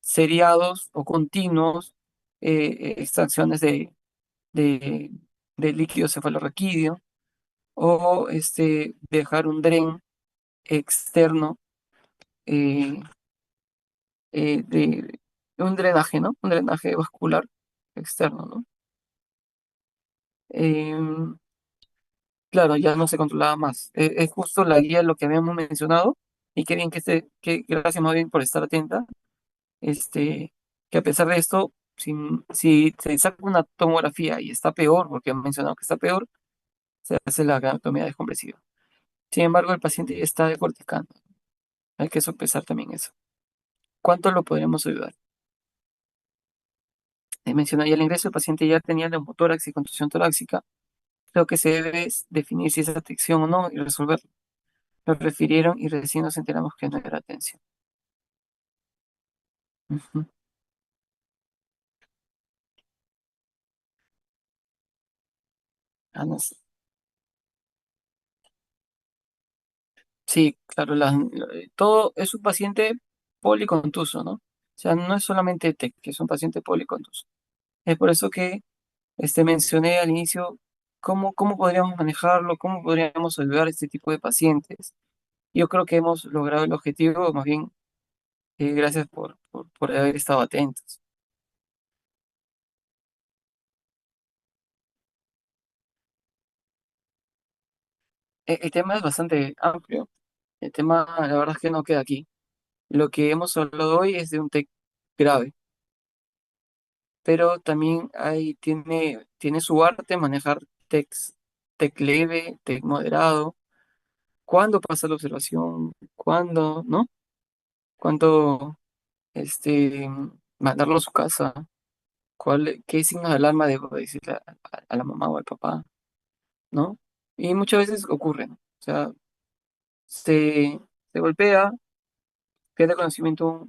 seriados o continuos, extracciones de, de líquido cefalorraquídeo o dejar un dren externo eh, un drenaje, ¿no? Un drenaje vascular externo, ¿no? Em, claro, ya no se controlaba más. Es justo la guía lo que habíamos mencionado, y qué bien que gracias más bien por estar atenta, que a pesar de esto, si se saca una tomografía y está peor, porque han mencionado que está peor, se hace la anatomía descompresiva. Sin embargo, el paciente ya está decorticando. Hay que sopesar también eso. ¿Cuánto lo podríamos ayudar? Mencioné ya el ingreso, el paciente ya tenía neumotórax y contusión torácica. Lo que se debe es definir si es atención o no y resolverlo. Lo refirieron y recién nos enteramos que no era atención. Ujú. Ah, no sé. Sí, claro, todo es un paciente policontuso, ¿no? O sea, no es solamente TEC, que es un paciente policontuso. Es por eso que mencioné al inicio cómo podríamos manejarlo, cómo podríamos ayudar a este tipo de pacientes. Yo creo que hemos logrado el objetivo, más bien, gracias por haber estado atentos. El tema es bastante amplio. El tema, la verdad es que no queda aquí. Lo que hemos hablado hoy es de un TEC grave, pero también tiene su arte manejar TEC leve, TEC moderado, cuándo pasa la observación, cuándo, ¿no? Cuándo este, mandarlo a su casa, qué signos de alarma debo decirle a la mamá o al papá, ¿no? Y muchas veces ocurren. O sea, se golpea, pierde conocimiento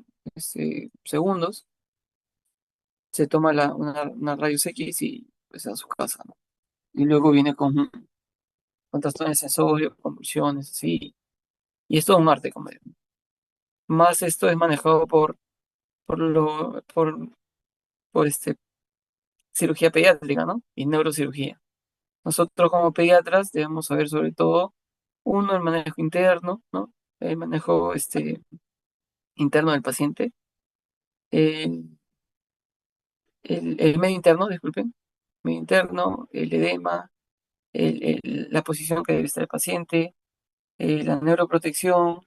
segundos, se toma una rayos X y pues a su casa, ¿no? Y luego viene con trastornos sensorios, convulsiones, así. Y es todo un arte, como digo. Más esto es manejado por cirugía pediátrica, ¿no? Y neurocirugía. Nosotros como pediatras debemos saber sobre todo, uno, el manejo interno, ¿no? El manejo interno del paciente, el, el medio interno, disculpen, medio interno, el edema, la posición que debe estar el paciente, la neuroprotección,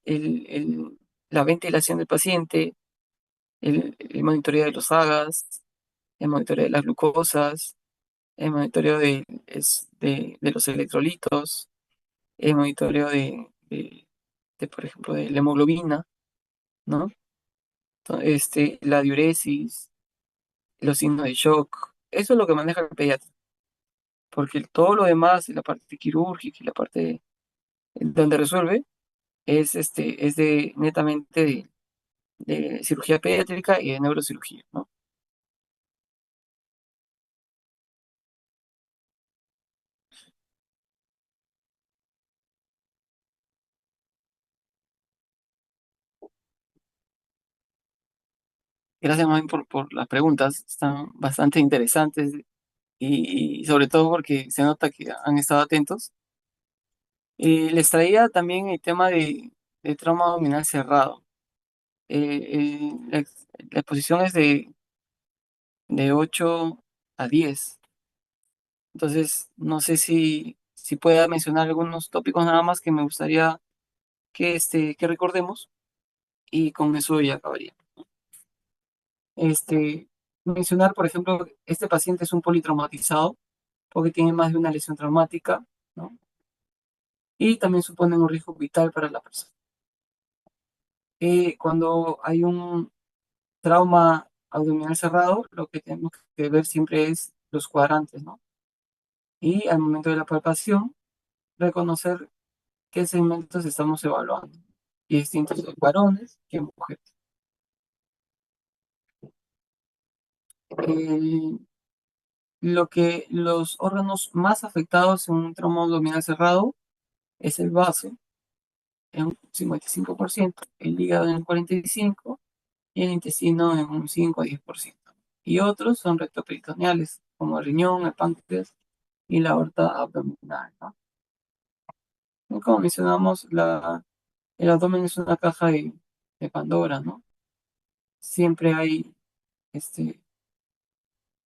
el, el- la ventilación del paciente, el monitoreo de los agas, el monitoreo de las glucosas, el monitoreo de los electrolitos, el monitoreo por ejemplo, de la hemoglobina, ¿no? La diuresis, los signos de shock. Eso es lo que maneja el pediatra, porque todo lo demás, la parte quirúrgica y la parte donde resuelve, es netamente de cirugía pediátrica y de neurocirugía, ¿no? Gracias, más bien, por las preguntas, están bastante interesantes y sobre todo porque se nota que han estado atentos. Les traía también el tema de trauma abdominal cerrado. La exposición es de 8 a 10. Entonces, no sé si pueda mencionar algunos tópicos nada más que me gustaría que recordemos, y con eso ya acabaría. Mencionar, por ejemplo, este paciente es un politraumatizado porque tiene más de una lesión traumática, ¿no? Y también supone un riesgo vital para la persona. Cuando hay un trauma abdominal cerrado, lo que tenemos que ver siempre es los cuadrantes, ¿no? Y al momento de la palpación, reconocer qué segmentos estamos evaluando, y distintos en varones que en mujeres. El- los órganos más afectados en un trauma abdominal cerrado es el vaso, en un 55%, el hígado en un 45%, y el intestino en un 5 a 10%. Y otros son rectoperitoneales, como el riñón, el páncreas y la aorta abdominal, ¿no? Y como mencionamos, el abdomen es una caja de Pandora, ¿no? siempre hay este,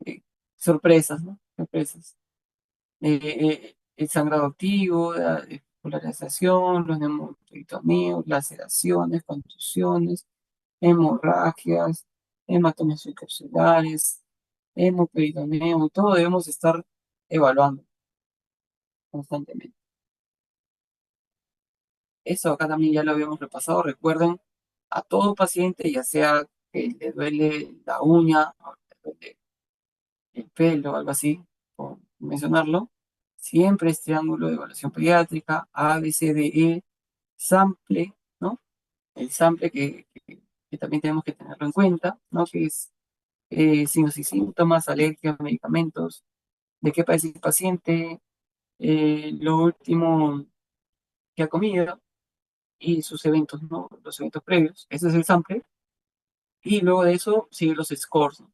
eh, sorpresas, ¿no? Sorpresas. El sangrado activo, la polarización, los neumoperitoneos, laceraciones, contusiones, hemorragias, hematomas subcapsulares, hemoperitoneo, y todo debemos estar evaluando constantemente. Eso acá también ya lo habíamos repasado. Recuerden, a todo paciente, ya sea que le duele la uña, o le duele el pelo, algo así, por mencionarlo, siempre es triángulo de evaluación pediátrica, A, B, C, D, E, sample, ¿no? El sample que también tenemos que tenerlo en cuenta, ¿no? Que es signos y síntomas, alergia a medicamentos, de qué padece el paciente, lo último que ha comido y sus eventos, ¿no? Los eventos previos. Ese es el sample. Y luego de eso siguen los scores, ¿no?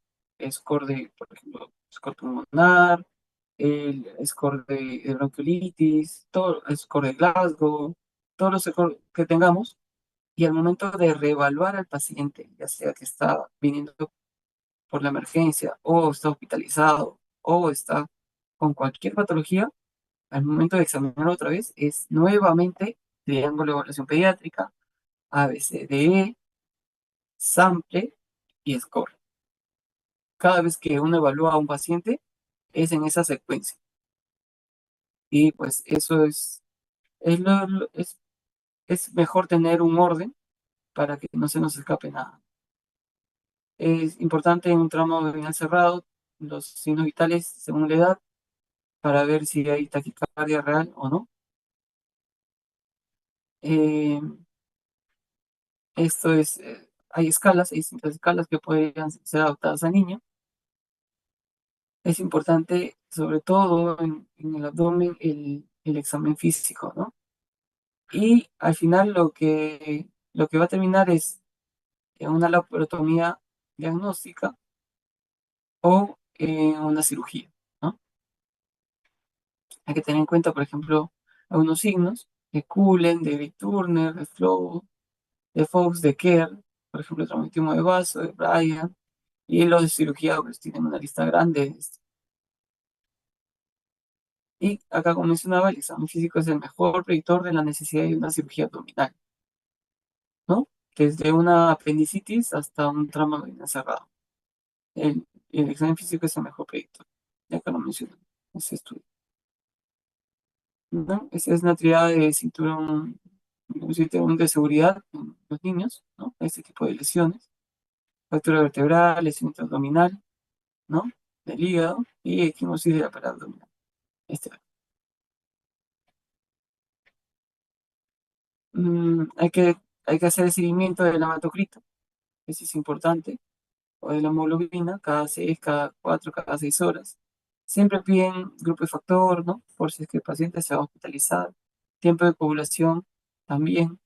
Score de, por ejemplo, score pulmonar, el score de bronquiolitis, todo, el score de Glasgow, todos los scores que tengamos. Y al momento de reevaluar al paciente, ya sea que está viniendo por la emergencia, o está hospitalizado, o está con cualquier patología, al momento de examinarlo otra vez, es nuevamente triángulo de evaluación pediátrica, ABCDE, sample y score. Cada vez que uno evalúa a un paciente, es en esa secuencia. Y pues eso es mejor tener un orden para que no se nos escape nada. Es importante en un tramo abdominal cerrado, los signos vitales según la edad, para ver si hay taquicardia real o no. Eh, hay escalas, hay distintas escalas que podrían ser adaptadas al niño. Es importante, sobre todo en el abdomen, el examen físico, ¿no? Y al final lo que va a terminar es una laparotomía diagnóstica o una cirugía, ¿no? Hay que tener en cuenta, por ejemplo, algunos signos de Cullen, de Grey-Turner, de Flow, de Fox, de Kerr, por ejemplo, el traumatismo de vaso, de Bryan, y los de cirugía pues tienen una lista grande de esto. Y acá, como mencionaba, el examen físico es el mejor predictor de la necesidad de una cirugía abdominal, ¿no? Desde una apendicitis hasta un trauma abdominal cerrado. El examen físico es el mejor predictor, ya que lo mencioné, ese estudio, ¿no? Esa es una triada de cinturón de seguridad en los niños, ¿no? Este tipo de lesiones, fractura vertebral, lesión abdominal, ¿no? Del hígado y equimosis del aparato abdominal. Este, hay que, hay que hacer el seguimiento del hematocrito, eso es importante, o de la hemoglobina, cada 6, cada 4, cada 6 horas. Siempre piden grupo de factor, ¿no? Por si es que el paciente se va a hospitalizar. Tiempo de coagulación también.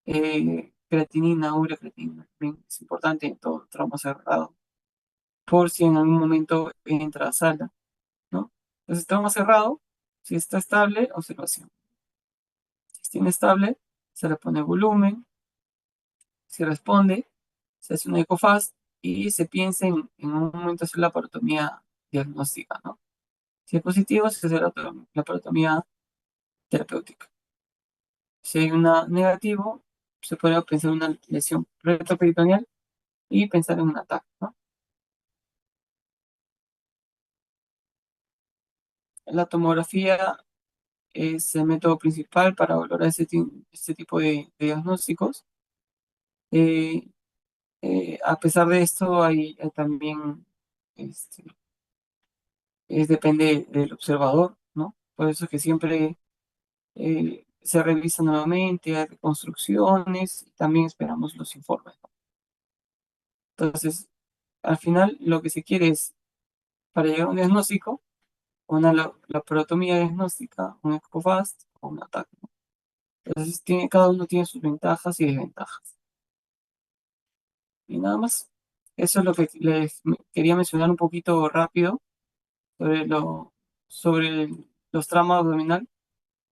Creatinina, urea creatinina, también es importante en todo trauma cerrado. Por si en algún momento entra a sala, ¿no? Entonces, trauma cerrado, si está estable, observación. Si está inestable, se le pone volumen, si responde, se hace un ecofast y se piensa en un momento hacer la parotomía diagnóstica, ¿no? Si es positivo, se hace la parotomía terapéutica. Si hay una negativo, se puede pensar en una lesión retroperitoneal y pensar en un ataque, ¿no? La tomografía es el método principal para valorar este tipo de diagnósticos. Eh, a pesar de esto, hay también, este, depende del observador, ¿no? Por eso es que siempre se revisa nuevamente, hay reconstrucciones, y también esperamos los informes, ¿no? Entonces, al final, lo que se quiere es, para llegar a un diagnóstico, una laparotomía diagnóstica, un ECOFAST o un ataque, ¿no? Entonces, cada uno tiene sus ventajas y desventajas. Y nada más. Eso es lo que les quería mencionar un poquito rápido sobre los traumas abdominal,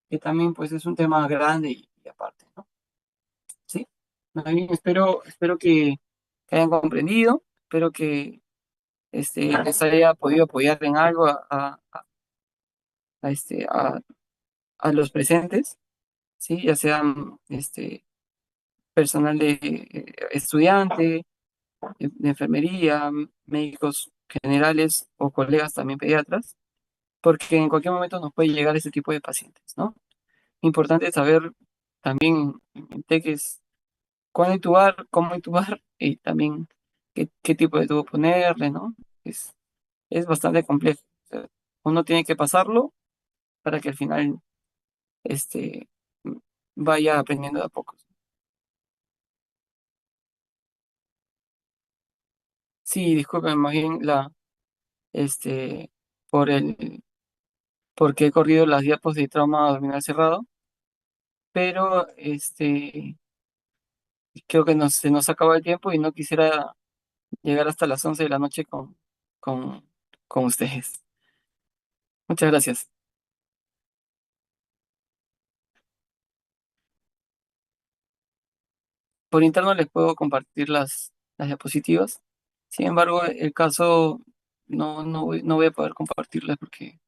que también pues es un tema grande y aparte, ¿no? Sí. Más bien, espero que que hayan comprendido. Espero que les haya podido apoyar en algo a, este, a los presentes, ¿sí? Ya sean personal de estudiante, de enfermería, médicos generales o colegas también pediatras, porque en cualquier momento nos puede llegar ese tipo de pacientes, ¿no? Importante saber también en TECES cuándo intubar, cómo intubar y también qué tipo de tubo ponerle, ¿no? Es bastante complejo. O sea, uno tiene que pasarlo para que al final este, vaya aprendiendo de a poco. Sí, disculpen, más bien este, por porque he corrido las diapos de trauma abdominal cerrado, pero creo que se nos acaba el tiempo y no quisiera llegar hasta las 11 de la noche con, con ustedes. Muchas gracias. Por interno les puedo compartir las diapositivas. Sin embargo, el caso no voy a poder compartirles porque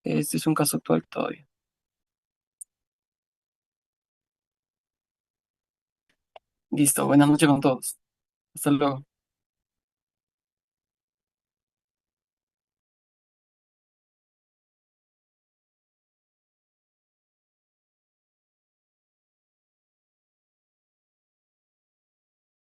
este es un caso actual todavía. Listo, buenas noches con todos. Hasta luego.